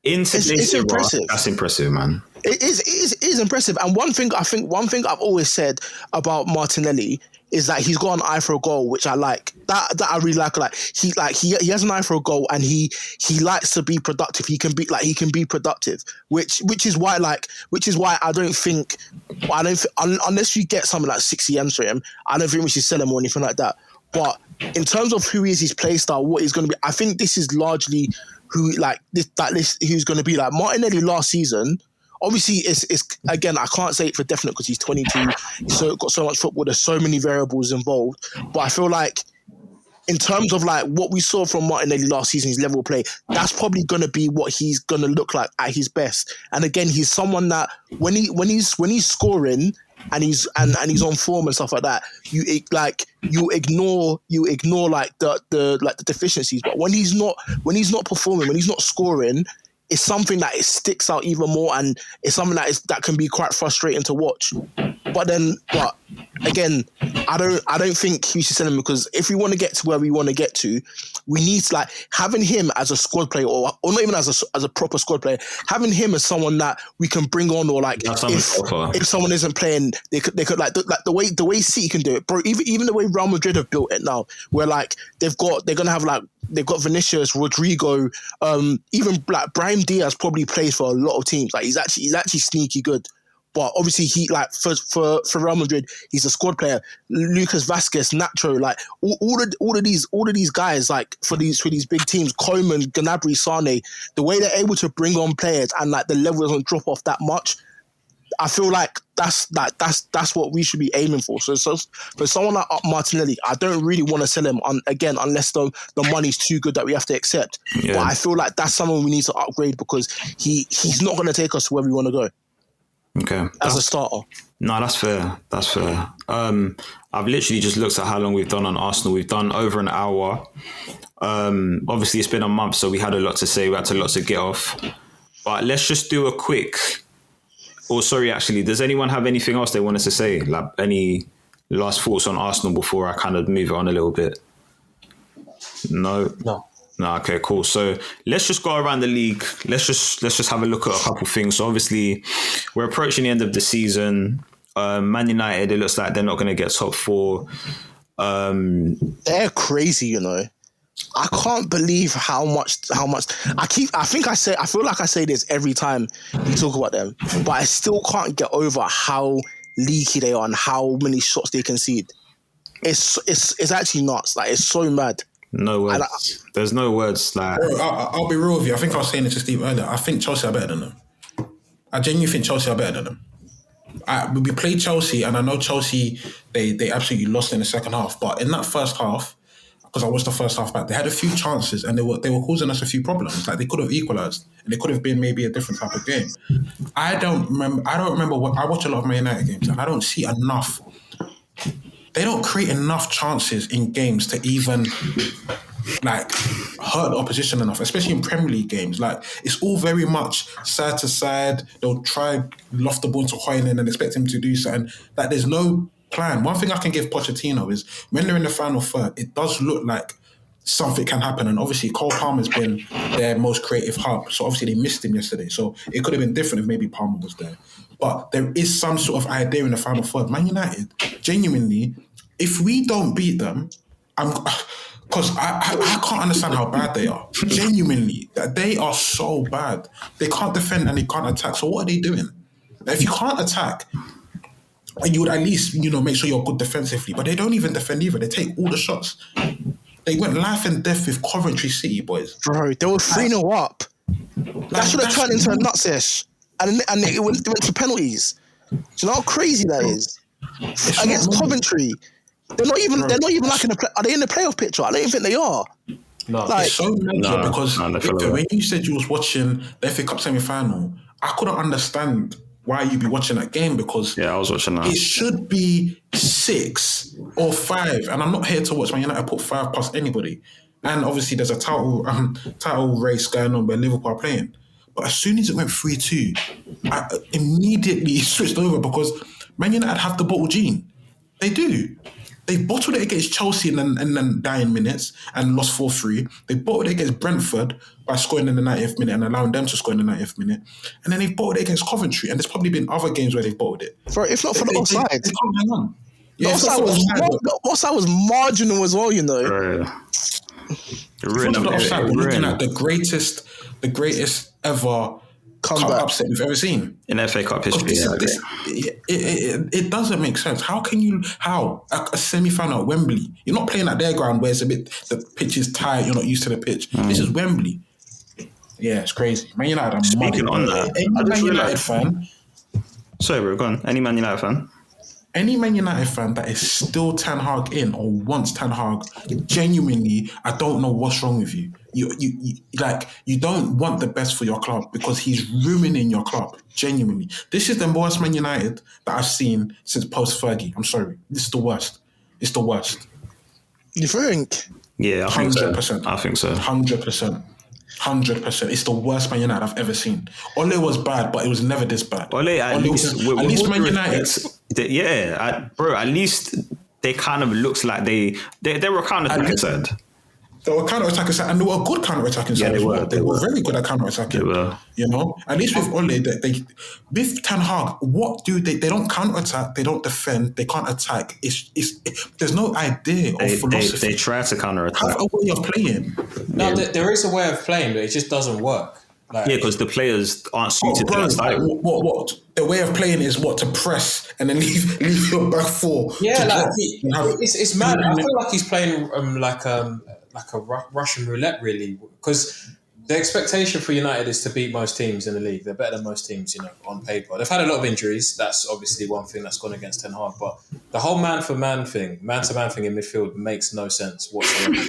[SPEAKER 6] It's impressive.
[SPEAKER 4] That's impressive, man.
[SPEAKER 6] It is impressive. And one thing I've always said about Martinelli is that he's got an eye for a goal, which I like. That I really like. Like he has an eye for a goal, and he likes to be productive. He can be productive, which is why I don't think unless you get something like 60 M's for him, I don't think we should sell him or anything like that. But in terms of who is his play style, what he's going to be, I think this is largely who's going to be. Like Martinelli last season. Obviously, it's again, I can't say it for definite because he's 22. He's got so much football. There's so many variables involved. But I feel like in terms of like what we saw from Martinelli last season, his level of play, that's probably going to be what he's going to look like at his best. And again, he's someone that when he's scoring and he's on form and stuff like that, you ignore like the deficiencies. But when he's not performing, when he's not scoring, it's something that it sticks out even more, and it's something that can be quite frustrating to watch. But again, I don't think we should sell him, because if we want to get to where we want to get to, we need to, like, having him as a squad player, or not even as a proper squad player, having him as someone that we can bring on, or like if someone isn't playing, they could like the way City can do it, bro. Even the way Real Madrid have built it now, where like they've got Vinicius, Rodrigo, even like Brahim Diaz probably plays for a lot of teams. Like he's actually sneaky good. But obviously, he like for Real Madrid, he's a squad player. Lucas Vazquez, Nacho, like all of these guys, like for these big teams, Koeman, Gnabry, Sane, the way they're able to bring on players and like the level doesn't drop off that much. I feel like that's what we should be aiming for. So for someone like Martinelli, I don't really want to sell him unless the money's too good that we have to accept. Yeah. But I feel like that's someone we need to upgrade, because he's not going to take us to where we want to go.
[SPEAKER 4] Okay.
[SPEAKER 6] As a starter.
[SPEAKER 4] No, that's fair. I've literally just looked at how long we've done on Arsenal. We've done over an hour. Obviously, it's been a month, so we had a lot to say. We had a lot to get off. But let's just do a quick... does anyone have anything else they wanted to say? Like any last thoughts on Arsenal before I kind of move it on a little bit? No. No, okay, cool. So let's just go around the league. Let's just have a look at a couple things. So obviously, we're approaching the end of the season. Man United, it looks like they're not going to get top 4.
[SPEAKER 6] They're crazy, you know. I can't believe how much I feel like I say this every time we talk about them, but I still can't get over how leaky they are and how many shots they concede. It's actually nuts. Like, it's so mad.
[SPEAKER 4] No words. There's no words. Like,
[SPEAKER 5] I'll be real with you. I think I was saying it to Steve earlier. I think Chelsea are better than them. I genuinely think Chelsea are better than them. We played Chelsea, and I know Chelsea, they absolutely lost in the second half. But in that first half, because I watched the first half back, they had a few chances, and they were causing us a few problems. Like, they could have equalised, and it could have been maybe a different type of game. I don't remember what I watch a lot of Man United games, and I don't see enough. They don't create enough chances in games to even like hurt the opposition enough, especially in Premier League games. Like, it's all very much side to side. They'll try loft the ball to Højlund and expect him to do something. Like, there's no plan. One thing I can give Pochettino is when they're in the final third, it does look like something can happen. And obviously, Cole Palmer's been their most creative hub. So obviously, they missed him yesterday. So it could have been different if maybe Palmer was there. But there is some sort of idea in the final third. Man United, genuinely, if we don't beat them, because I can't understand how bad they are. Genuinely, they are so bad. They can't defend and they can't attack. So what are they doing? If you can't attack, you would at least, make sure you're good defensively. But they don't even defend either. They take all the shots. They went life and death with Coventry City, boys.
[SPEAKER 6] Bro, they were 3-0 up. That should have turned into a nutsesh. And it went to penalties. Do you know how crazy that is? Against Coventry, they're not even like in the play. Are they in the playoff picture? I don't even think they are.
[SPEAKER 3] No,
[SPEAKER 5] like, it's so mental because when you said you was watching the FA Cup semi-final, I couldn't understand why you'd be watching that game, because
[SPEAKER 4] I was watching that.
[SPEAKER 5] It should be 6 or 5, and I'm not here to watch Man United put 5 past anybody. And obviously, there's a title race going on where Liverpool are playing. But as soon as it went 3-2, I immediately switched over, because Man United have the bottle gene. They do. They bottled it against Chelsea in the dying minutes and lost 4-3. They bottled it against Brentford by scoring in the 90th minute and allowing them to score in the 90th minute. And then they've bottled it against Coventry. And there's probably been other games where they've bottled it.
[SPEAKER 6] Bro, if not for the offside.
[SPEAKER 5] They can't hang on.
[SPEAKER 6] The offside was marginal as well, you know.
[SPEAKER 5] We're looking at the greatest ever comeback upset we've ever seen
[SPEAKER 4] in FA Cup history.
[SPEAKER 5] It doesn't make sense. How a semi-final at Wembley? You're not playing at their ground where the pitch is tight. You're not used to the pitch. This is Wembley. Yeah, it's crazy. Man United are
[SPEAKER 4] speaking on that.
[SPEAKER 5] Any Man United fan?
[SPEAKER 4] Sorry, bro, go on. Any Man United fan?
[SPEAKER 5] Any Man United fan that is still Ten Hag in or wants Ten Hag, genuinely, I don't know what's wrong with you. You don't want the best for your club, because he's ruining your club. Genuinely, this is the worst Man United that I've seen since post Fergie. I'm sorry, this is the worst. It's the worst.
[SPEAKER 6] You think?
[SPEAKER 4] Yeah,
[SPEAKER 5] 100%.
[SPEAKER 4] I think so.
[SPEAKER 5] 100%. 100%. It's the worst Man United I've ever seen. Ole was bad, but it was never this bad.
[SPEAKER 4] Ole, at least
[SPEAKER 5] Man United.
[SPEAKER 4] Bro, at least they kind of looks like they were kind of inside.
[SPEAKER 5] They were counter-attacking side, and they were good counter-attacking side as well. They were very good at counter-attacking.
[SPEAKER 4] They were.
[SPEAKER 5] You know? At least with Ole, they with Ten Hag, what do they don't counter-attack, they don't defend, they can't attack. There's no idea or philosophy.
[SPEAKER 4] They try to counter-attack.
[SPEAKER 5] Have a way of playing.
[SPEAKER 3] No, there is a way of playing, but it just doesn't work. Like,
[SPEAKER 4] yeah, because the players aren't suited to that style.
[SPEAKER 5] What? The way of playing is what? To press and then leave your back four.
[SPEAKER 3] Yeah, like it's mad. I feel like he's playing like a Russian roulette, really, because the expectation for United is to beat most teams in the league. They're better than most teams, on paper. They've had a lot of injuries. That's obviously one thing that's gone against Ten Hag. But the whole man-to-man thing in midfield makes no sense whatsoever.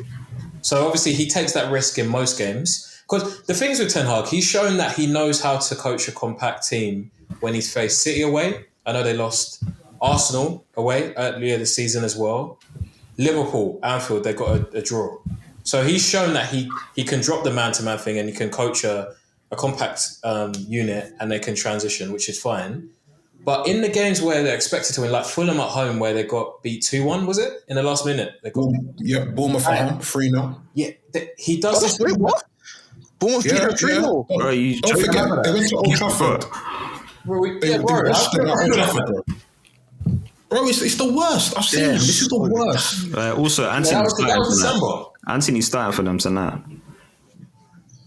[SPEAKER 3] So obviously he takes that risk in most games. Because the things with Ten Hag, he's shown that he knows how to coach a compact team when he's faced City away. I know they lost Arsenal away earlier this season as well. Liverpool, Anfield, they got a draw. So he's shown that he can drop the man-to-man thing and he can coach a compact unit and they can transition, which is fine. But in the games where they're expected to win, like Fulham at home where they got beat 2-1, was it? In the last minute. They got
[SPEAKER 5] Bournemouth at home, 3-0.
[SPEAKER 3] Yeah, he does this.
[SPEAKER 6] Wait, what? Bournemouth beat them 3-0.
[SPEAKER 5] Bro, don't forget, they went to Old Trafford. Bro, it's the worst. I've seen them. This is the worst.
[SPEAKER 4] Also, Anthony's starting for them tonight.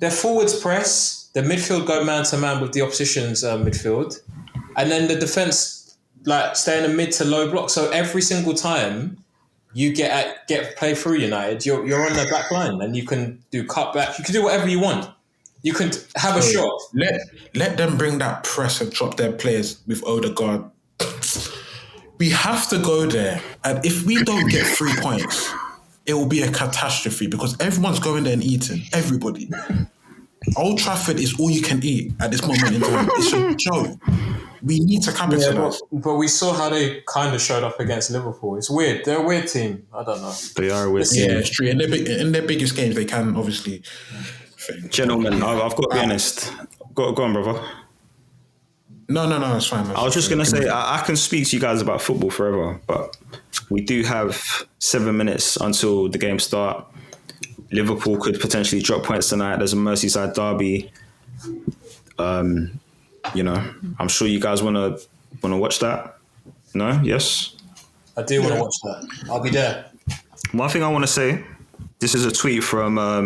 [SPEAKER 3] Their forwards press, the midfield go man-to-man with the opposition's midfield, and then the defence stay in a mid to low block. So every single time you get play through United, you're on the back line and you can do cutback. You can do whatever you want. You can have a shot.
[SPEAKER 5] Let them bring that press and drop their players with Odegaard. We have to go there. And if we don't get 3 points, it will be a catastrophe because everyone's going there and eating. Everybody. Old Trafford is all you can eat at this moment in time. It's a joke. We need to capitalise.
[SPEAKER 3] But we saw how they kind of showed up against Liverpool. It's weird. They're a weird team. I don't know.
[SPEAKER 4] They are a weird team.
[SPEAKER 5] Yeah, it's true. In their biggest games, they can obviously...
[SPEAKER 4] Gentlemen, I've got to be honest. Go on, brother.
[SPEAKER 5] No, it's fine.
[SPEAKER 4] I was just going to say, I can speak to you guys about football forever, but we do have 7 minutes until the game start. Liverpool could potentially drop points tonight. There's a Merseyside derby. I'm sure you guys want to watch that. No? Yes?
[SPEAKER 3] I do want to watch that. I'll be there.
[SPEAKER 4] One thing I want to say, this is a tweet from a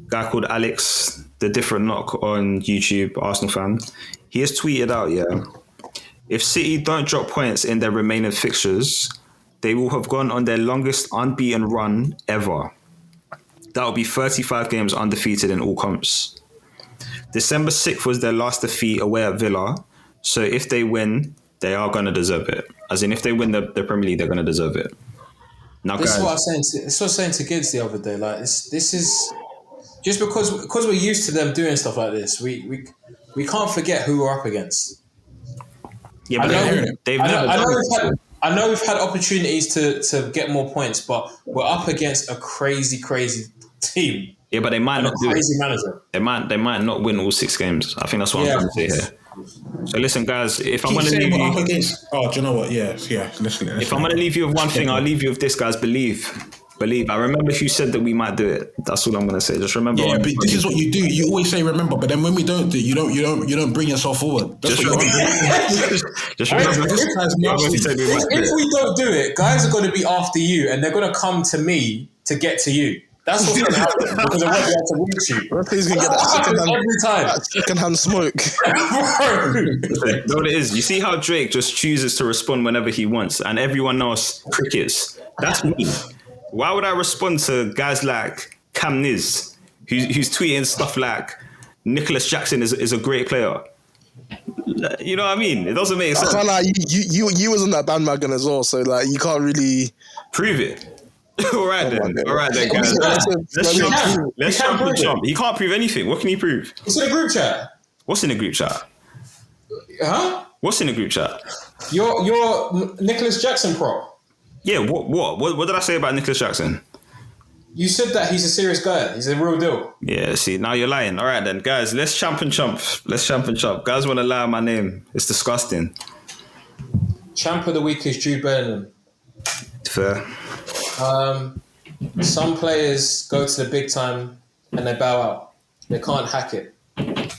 [SPEAKER 4] guy called Alex, the Different Knock on YouTube, Arsenal fan. He has tweeted out, if City don't drop points in their remaining fixtures, they will have gone on their longest unbeaten run ever. That will be 35 games undefeated in all comps. December 6th was their last defeat away at Villa. So if they win, they are going to deserve it. As in, if they win the Premier League, they're going to deserve it. Now,
[SPEAKER 3] this
[SPEAKER 4] guys,
[SPEAKER 3] is what I was saying to Gids the other day. Like this is just because we're used to them doing stuff like this. We can't forget who we're up against.
[SPEAKER 4] Yeah, but
[SPEAKER 3] I know we've had opportunities to get more points, but we're up against a crazy team.
[SPEAKER 4] Yeah, but they might not do
[SPEAKER 3] crazy
[SPEAKER 4] it.
[SPEAKER 3] Manager.
[SPEAKER 4] They might not win all 6 games. I think that's what I'm trying to say here. So listen, guys, if I'm going to leave you...
[SPEAKER 5] do you know what? Yeah. Listen,
[SPEAKER 4] if I'm going to leave you with one thing, I'll leave you with this, guys. Believe. I remember who said that we might do it. That's all I'm going to say. Just remember.
[SPEAKER 5] Yeah, but this is what you do. You always say remember, but then when we don't do it, you don't bring yourself forward. That's
[SPEAKER 4] just
[SPEAKER 5] what
[SPEAKER 4] remember.
[SPEAKER 3] If we don't do it, guys are going to be after you, and they're going to come to me to get to you. That's what's going to happen because I won't be able to reach you.
[SPEAKER 6] He's going to get that second-hand smoke.
[SPEAKER 4] You know what it is? You see how Drake just chooses to respond whenever he wants, and everyone else crickets. That's me. Why would I respond to guys like Cam Niz, who's tweeting stuff like Nicholas Jackson is a great player? You know what I mean? It doesn't make sense.
[SPEAKER 6] I can't lie, you was on that bandwagon as well, so like you can't really
[SPEAKER 4] prove it. All right then, guys. Let's jump. He can't prove anything. What can he prove?
[SPEAKER 3] It's in a group chat.
[SPEAKER 4] What's in the group chat?
[SPEAKER 3] Huh?
[SPEAKER 4] What's in the group chat?
[SPEAKER 3] Your Nicholas Jackson prop.
[SPEAKER 4] Yeah, what did I say about Nicholas Jackson?
[SPEAKER 3] You said that he's a serious guy. He's a real deal.
[SPEAKER 4] Yeah, see, now you're lying. All right then, guys, let's champ and chump. Guys want to lie on my name. It's disgusting.
[SPEAKER 3] Champ of the week is Jude Bellingham.
[SPEAKER 4] Fair.
[SPEAKER 3] Some players go to the big time and they bow out. They can't hack it.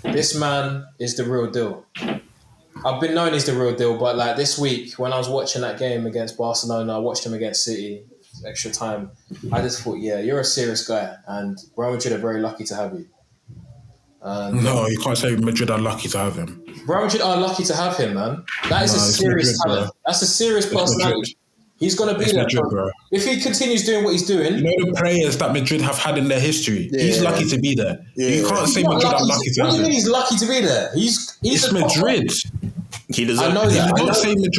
[SPEAKER 3] This man is the real deal. I've been known he's the real deal, but like this week when I was watching that game against Barcelona, I watched him against City, extra time. I just thought, yeah, you're a serious guy, and Real Madrid are very lucky to have you.
[SPEAKER 5] No, you can't say Madrid are lucky to have him.
[SPEAKER 3] Real Madrid are lucky to have him, man. That is a serious
[SPEAKER 5] Madrid,
[SPEAKER 3] talent. That's a serious personality. He's going to be there.
[SPEAKER 5] Madrid, bro.
[SPEAKER 3] If he continues doing what he's doing...
[SPEAKER 5] You know the players that Madrid have had in their history? Yeah. He's lucky to be there. Yeah. You can't say Madrid are lucky to have him.
[SPEAKER 3] What do you mean he's lucky to be there?
[SPEAKER 5] It's Madrid.
[SPEAKER 4] He deserves.
[SPEAKER 3] I know that.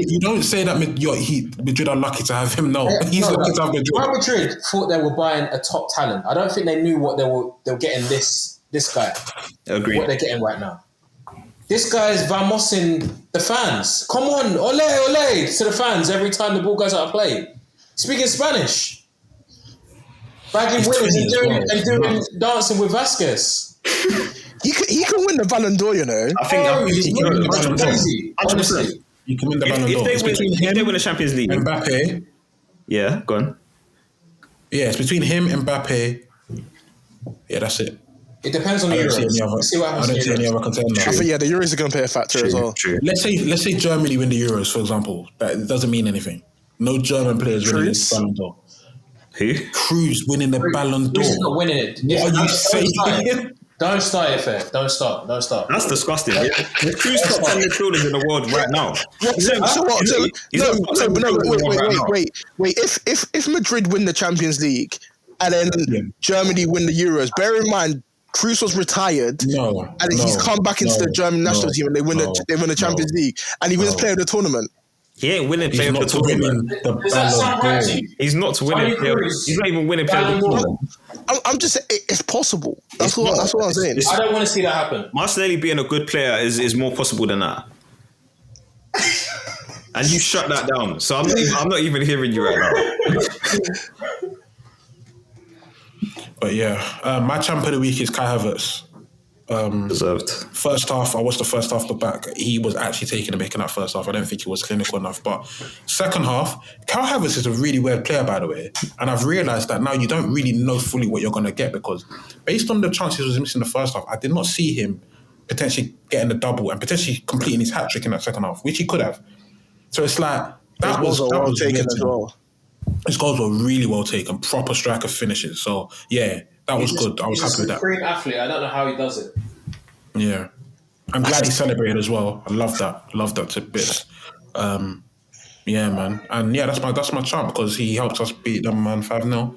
[SPEAKER 5] You don't say that Madrid are lucky to have him. No, he's lucky to have Madrid.
[SPEAKER 3] Real Madrid thought they were buying a top talent. I don't think they knew what they were getting this guy.
[SPEAKER 4] Agreed.
[SPEAKER 3] What they're getting right now. This guy is vamossing the fans. Come on, ole, ole, to the fans every time the ball goes out of play. Speaking Spanish. Bagging winners and doing dancing with Vasquez.
[SPEAKER 6] He can win the Ballon d'Or, you know.
[SPEAKER 4] I think
[SPEAKER 3] he's crazy. Honestly.
[SPEAKER 5] You can win the Ballon d'Or.
[SPEAKER 4] If they win the Champions League.
[SPEAKER 5] Mbappe.
[SPEAKER 4] Yeah, go on.
[SPEAKER 5] Yeah, it's between him and Mbappe. Yeah, that's it.
[SPEAKER 3] It depends on the Euros. See what happens.
[SPEAKER 5] I don't see any other contender.
[SPEAKER 6] I think the Euros are going to play a factor as well.
[SPEAKER 5] True. Let's say Germany win the Euros, for example. That doesn't mean anything. No German players winning the Ballon d'Or.
[SPEAKER 4] Who?
[SPEAKER 5] Cruz winning the Ballon d'Or.
[SPEAKER 3] He's not winning it.
[SPEAKER 5] What are you saying?
[SPEAKER 3] Don't start it, fair. Don't start.
[SPEAKER 4] That's disgusting. Cruz top 10 midfielders in the world right now.
[SPEAKER 6] Wait. If Madrid win the Champions League and then Germany win the Euros, bear in mind Cruz was retired, and he's come back into the German national team, and they win the Champions League, and he wins player of the tournament.
[SPEAKER 4] He ain't winning player of the tournament. He's not winning. He's not even winning player of the tournament.
[SPEAKER 6] I'm just saying it's possible. That's what I'm saying.
[SPEAKER 3] I don't want to see that happen.
[SPEAKER 4] Martinelli being a good player is more possible than that. And you shut that down. So I'm not even hearing you right now.
[SPEAKER 5] But yeah, my champ of the week is Kai Havertz.
[SPEAKER 4] Deserved.
[SPEAKER 5] First half, I watched the first half, look back. He was actually taking a mick in that first half. I don't think he was clinical enough. But second half, Kai Havertz is a really weird player, by the way. And I've realised that now you don't really know fully what you're going to get, because based on the chances he was missing in the first half, I did not see him potentially getting the double and potentially completing his hat-trick in that second half, which he could have. So it's like, that was well taken as well. His goals were really well taken, proper striker finishes. So yeah, that was good. I was happy with that.
[SPEAKER 3] He's a supreme athlete. I don't know how he does it.
[SPEAKER 5] Yeah. I'm glad he celebrated as well. I love that. Love that to bits. Yeah, man. And yeah, that's my champ, because he helped us beat them, man, 5-0.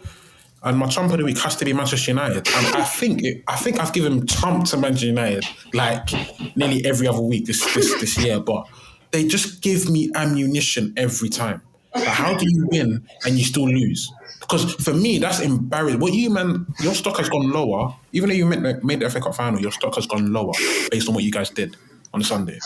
[SPEAKER 5] And my champ of the week has to be Manchester United. And I think I've given champ to Manchester United like nearly every other week this year, but they just give me ammunition every time. Like, how do you win and you still lose? Because for me, that's embarrassing. Your stock has gone lower. Even though you made the FA Cup final, your stock has gone lower based on what you guys did on Sunday.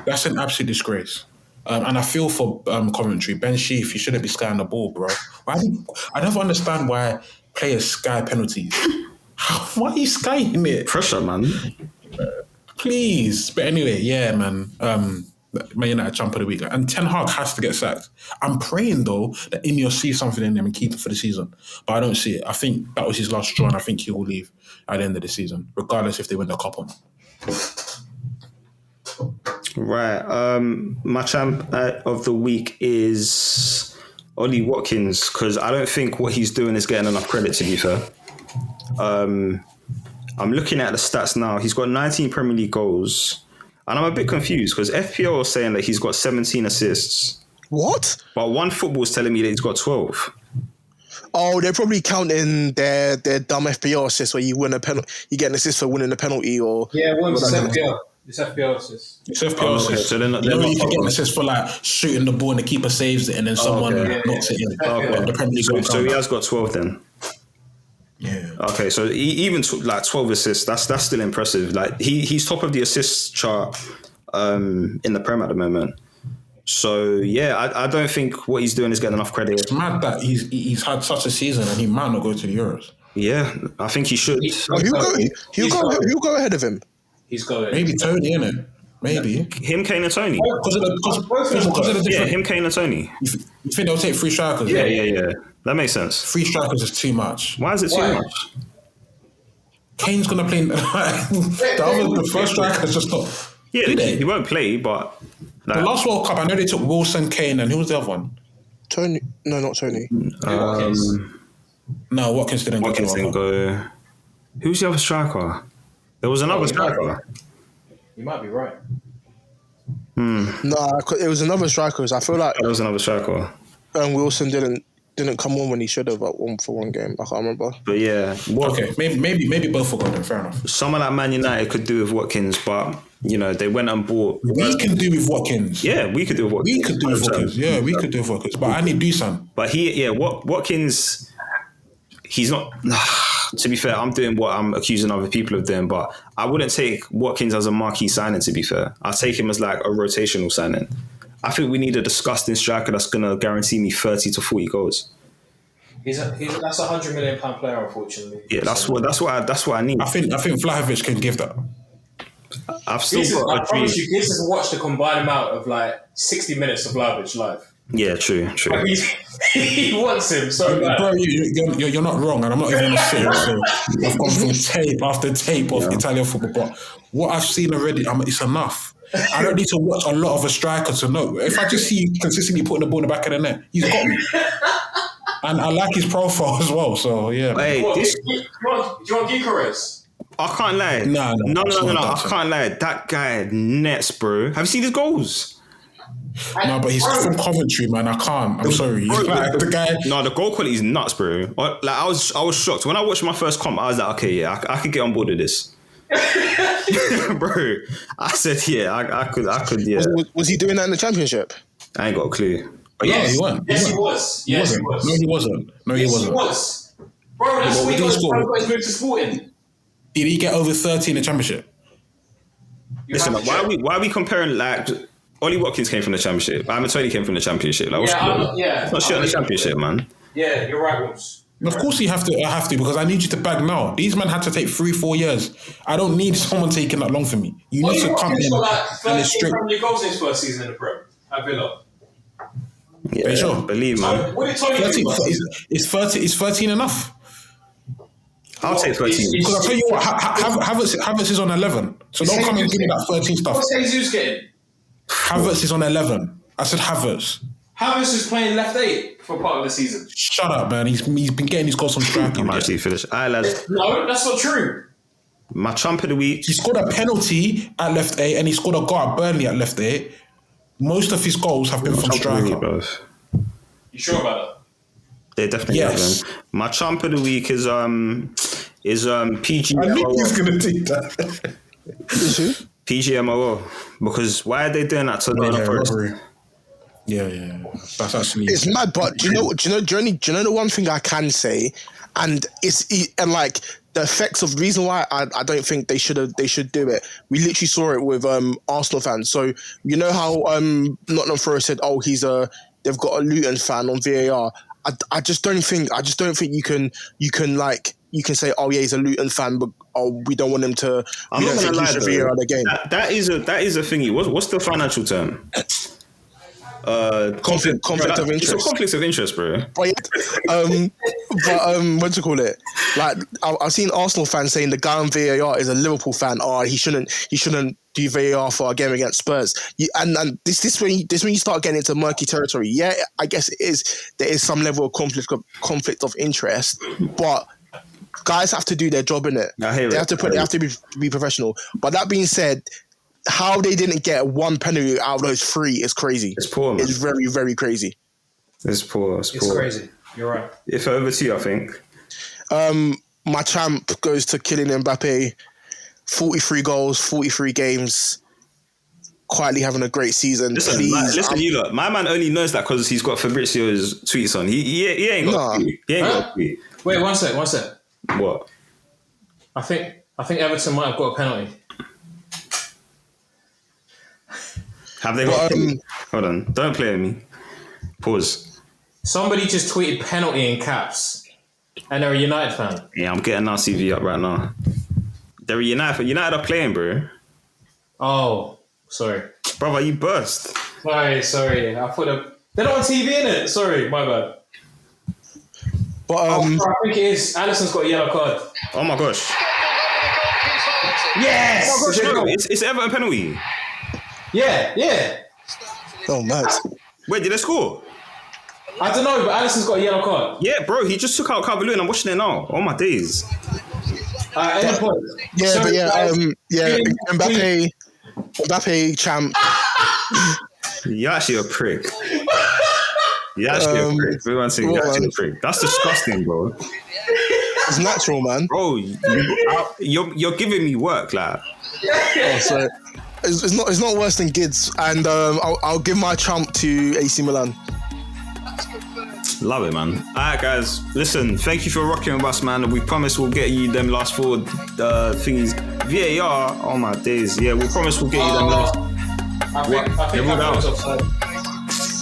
[SPEAKER 5] That's an absolute disgrace. And I feel for Coventry. Ben Sheaf, you shouldn't be skying the ball, bro. I never understand why players sky penalties. Why are you skying it?
[SPEAKER 4] Pressure, man.
[SPEAKER 5] Please. But anyway, yeah, man. Man United champ of the week. And Ten Hag has to get sacked. I'm praying, though, that Ineos sees something in him and keep it for the season. But I don't see it. I think that was his last straw, and I think he will leave at the end of the season, regardless if they win the cup or not.
[SPEAKER 4] Right. My champ of the week is Ollie Watkins, because I don't think what he's doing is getting enough credit, to be fair. I'm looking at the stats now. He's got 19 Premier League goals. And I'm a bit confused, because FPL is saying that he's got 17 assists.
[SPEAKER 6] What?
[SPEAKER 4] But One Football is telling me that he's got 12.
[SPEAKER 6] Oh, they're probably counting their dumb FPL assists where you win a penalty, you get an assist for winning a penalty, or
[SPEAKER 3] it's FPL. It's FPL assists.
[SPEAKER 5] It's FPL assists. So they're not you can get an assist for like shooting the ball and the keeper saves it and then someone knocks it in. The Premier League
[SPEAKER 4] so he has got 12 then.
[SPEAKER 5] Yeah.
[SPEAKER 4] Okay, so even 12 assists, that's still impressive. Like he's top of the assists chart in the Prem at the moment. So yeah, I don't think what he's doing is getting enough credit.
[SPEAKER 5] It's mad that he's had such a season and he might not go to the Euros.
[SPEAKER 4] Yeah, I think he should.
[SPEAKER 6] Who'll go ahead of him?
[SPEAKER 3] He's going.
[SPEAKER 5] Maybe Tony, innit? Maybe.
[SPEAKER 4] Him, Kane, and Tony.
[SPEAKER 5] Because of the
[SPEAKER 4] Yeah,
[SPEAKER 5] different...
[SPEAKER 4] him, Kane, and Tony.
[SPEAKER 5] You think they'll take 3 strikers?
[SPEAKER 4] Yeah. That makes sense.
[SPEAKER 5] 3 strikers is too much.
[SPEAKER 4] Why is it too much?
[SPEAKER 5] Kane's going to play... the first striker's just not...
[SPEAKER 4] Yeah,
[SPEAKER 5] Do they?
[SPEAKER 4] he won't play, but...
[SPEAKER 5] The last World Cup, I know they took Wilson, Kane, and who was the other one?
[SPEAKER 6] Tony? No, not Tony.
[SPEAKER 5] No, Watkins didn't go to the
[SPEAKER 4] Watkins
[SPEAKER 5] World
[SPEAKER 4] didn't
[SPEAKER 5] Cup.
[SPEAKER 4] go. Who's the other striker? There was another striker.
[SPEAKER 3] You might be right.
[SPEAKER 6] Nah, it was another striker. I feel like
[SPEAKER 4] There was another striker.
[SPEAKER 6] Wilson didn't come on when he should have for one game. I can't remember.
[SPEAKER 4] But yeah,
[SPEAKER 5] Okay, maybe both will go then, fair enough.
[SPEAKER 4] someone like Man United could do with Watkins, but they went and bought.
[SPEAKER 5] We can do with Watkins.
[SPEAKER 4] Yeah, we could do with Watkins.
[SPEAKER 5] We could do with Watkins. Yeah, we could do with Watkins. But I need Dusan.
[SPEAKER 4] But Watkins, he's not. To be fair, I'm doing what I'm accusing other people of doing, but I wouldn't take Watkins as a marquee signing, to be fair. I'd take him as like a rotational signing. I think we need a disgusting striker that's going to guarantee me 30 to 40 goals.
[SPEAKER 3] That's £100 million player, unfortunately.
[SPEAKER 4] Yeah, that's what I need.
[SPEAKER 5] I think Vlahovic can give that.
[SPEAKER 4] I've still got
[SPEAKER 3] I
[SPEAKER 4] a
[SPEAKER 3] promise
[SPEAKER 4] dream.
[SPEAKER 3] you, Gibbs has watched the combined amount of like 60 minutes of Vlahovic live.
[SPEAKER 4] Yeah, true.
[SPEAKER 3] He wants him so bad.
[SPEAKER 5] Bro, you're not wrong, and I'm not even going to say it. So I've gone from tape after tape of Italian football, but what I've seen already, it's enough. I don't need to watch a lot of a striker to know. If I just see you consistently putting the ball in the back of the net, he's got me. And I like his profile as well, so yeah.
[SPEAKER 4] Hey,
[SPEAKER 3] Do you want Gyökeres?
[SPEAKER 4] I can't lie. No. I can't lie. That guy nets, bro. Have you seen his goals?
[SPEAKER 5] No, but he's from Coventry, man. I can't. I'm sorry. He's like the guy.
[SPEAKER 4] No, the goal quality is nuts, bro. Like I was shocked when I watched my first comp. I was like, okay, yeah, I could get on board with this, bro. I said, yeah, I could, yeah.
[SPEAKER 6] Was he doing that in the Championship?
[SPEAKER 4] I ain't got a clue.
[SPEAKER 5] But yeah, he won.
[SPEAKER 3] Yes, he was. Yes, he was.
[SPEAKER 5] No, he wasn't.
[SPEAKER 3] Yes, he was. Bro, that's what he got his move to Sporting.
[SPEAKER 5] Did he get over 30 in the Championship?
[SPEAKER 4] Listen, why are we comparing like Ollie Watkins came from the Championship? Ivan Toney came from the Championship. Like, it's not shit on the Championship, man.
[SPEAKER 3] Yeah, you're right, Wolves.
[SPEAKER 5] Of course you have to. I have to because I need you to bag now. These men had to take 3-4 years. I don't need someone taking that long for me. You need to come in and it's strict.
[SPEAKER 3] Premier goals in his first season in the Prem at Villa.
[SPEAKER 4] Yeah,
[SPEAKER 5] sure?
[SPEAKER 4] Believe, man.
[SPEAKER 3] What did Tony
[SPEAKER 5] 13,
[SPEAKER 3] do?
[SPEAKER 5] is 13 enough?
[SPEAKER 4] I'll take 13.
[SPEAKER 5] Because I'll tell you what, Havertz is on 11. So don't come and give me that 13 stuff.
[SPEAKER 3] What's Jesus getting?
[SPEAKER 5] Havertz is on 11. I said Havertz.
[SPEAKER 3] Havertz is playing left 8 for part of the season.
[SPEAKER 5] Shut up, man. He's been getting his goals from striking.
[SPEAKER 4] I'm actually finished. All right, lads.
[SPEAKER 3] No, that's not true.
[SPEAKER 4] My trump of the week.
[SPEAKER 5] He scored a penalty at left 8 and he scored a goal at Burnley at left 8. Most of his goals have been from striker.
[SPEAKER 3] You sure about that?
[SPEAKER 4] They definitely
[SPEAKER 5] Yes.
[SPEAKER 4] have them. My trump of the week is PG.
[SPEAKER 5] I knew he was going to take that.
[SPEAKER 4] PGMOO. Because why are they doing that to the first?
[SPEAKER 5] Yeah. That's actually...
[SPEAKER 6] It's mad, but do you know the one thing I can say, and like the effects of the reason why I don't think they should do it. We literally saw it with Arsenal fans. So you know how Nottingham Forest said, oh, they've got a Luton fan on VAR. I just don't think you can say, oh yeah, he's a Luton fan, but we don't want him to.
[SPEAKER 4] I'm not gonna lie,
[SPEAKER 6] VAR the game.
[SPEAKER 4] That is a thingy. What's the financial term?
[SPEAKER 6] Conflict of interest.
[SPEAKER 4] It's a conflict of interest, bro.
[SPEAKER 6] But what to call it? Like I've seen Arsenal fans saying the guy on VAR is a Liverpool fan. Oh, he shouldn't do VAR for a game against Spurs. And this when you start getting into murky territory. Yeah, I guess there is some level of conflict of interest, but guys have to do their job in it. They have to be professional. But that being said, how they didn't get one penalty out of those 3 is crazy.
[SPEAKER 4] It's poor, man.
[SPEAKER 6] It's very, very crazy.
[SPEAKER 4] It's poor. It's
[SPEAKER 3] crazy. You're right.
[SPEAKER 4] If over to you, I think.
[SPEAKER 6] My champ goes to Kylian Mbappe. 43 goals, 43 games. Quietly having a great season.
[SPEAKER 4] Listen, you lot. My man only knows that because he's got Fabrizio's tweets on. He ain't got. He ain't got.
[SPEAKER 3] Wait, one sec.
[SPEAKER 4] What?
[SPEAKER 3] I think Everton might have got a penalty.
[SPEAKER 4] Have they got? Hold on. Don't play with me. Pause.
[SPEAKER 3] Somebody just tweeted penalty in caps. And they're a United fan.
[SPEAKER 4] Yeah, I'm getting our CV up right now. They're a United. United are playing, bro.
[SPEAKER 3] Oh, sorry.
[SPEAKER 4] Brother, you burst.
[SPEAKER 3] Sorry. I thought they're not on TV, innit? Sorry, my bad.
[SPEAKER 6] But
[SPEAKER 3] I think it is. Alisson's got a yellow card.
[SPEAKER 4] Oh my gosh.
[SPEAKER 3] Yes!
[SPEAKER 4] Oh my gosh, no, it's Everton penalty.
[SPEAKER 3] Yeah.
[SPEAKER 6] oh man,
[SPEAKER 4] Wait, did they score?
[SPEAKER 3] I don't know, but Alisson's got a yellow card.
[SPEAKER 4] Yeah, bro, he just took out Calvert-Lewin. I'm watching it now. Oh my days.
[SPEAKER 3] Any point.
[SPEAKER 6] Mbappe champ.
[SPEAKER 4] You're actually a prick. You're actually a prick. Everyone's saying you're actually a prick. That's disgusting, bro.
[SPEAKER 6] It's natural, man.
[SPEAKER 4] Bro, you're giving me work, like.
[SPEAKER 6] So it's not worse than Gids, and I'll give my trump to AC Milan.
[SPEAKER 4] Love it, man. All right, guys. Listen, thank you for rocking with us, man. We promise we'll get you them last four things. VAR, oh my days. Yeah, we promise we'll get you them last.
[SPEAKER 3] I think
[SPEAKER 4] out.
[SPEAKER 3] offside.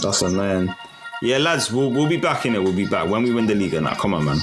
[SPEAKER 4] That's annoying. Yeah, lads, we'll be back in it. We'll be back when we win the league and that. Come on, man.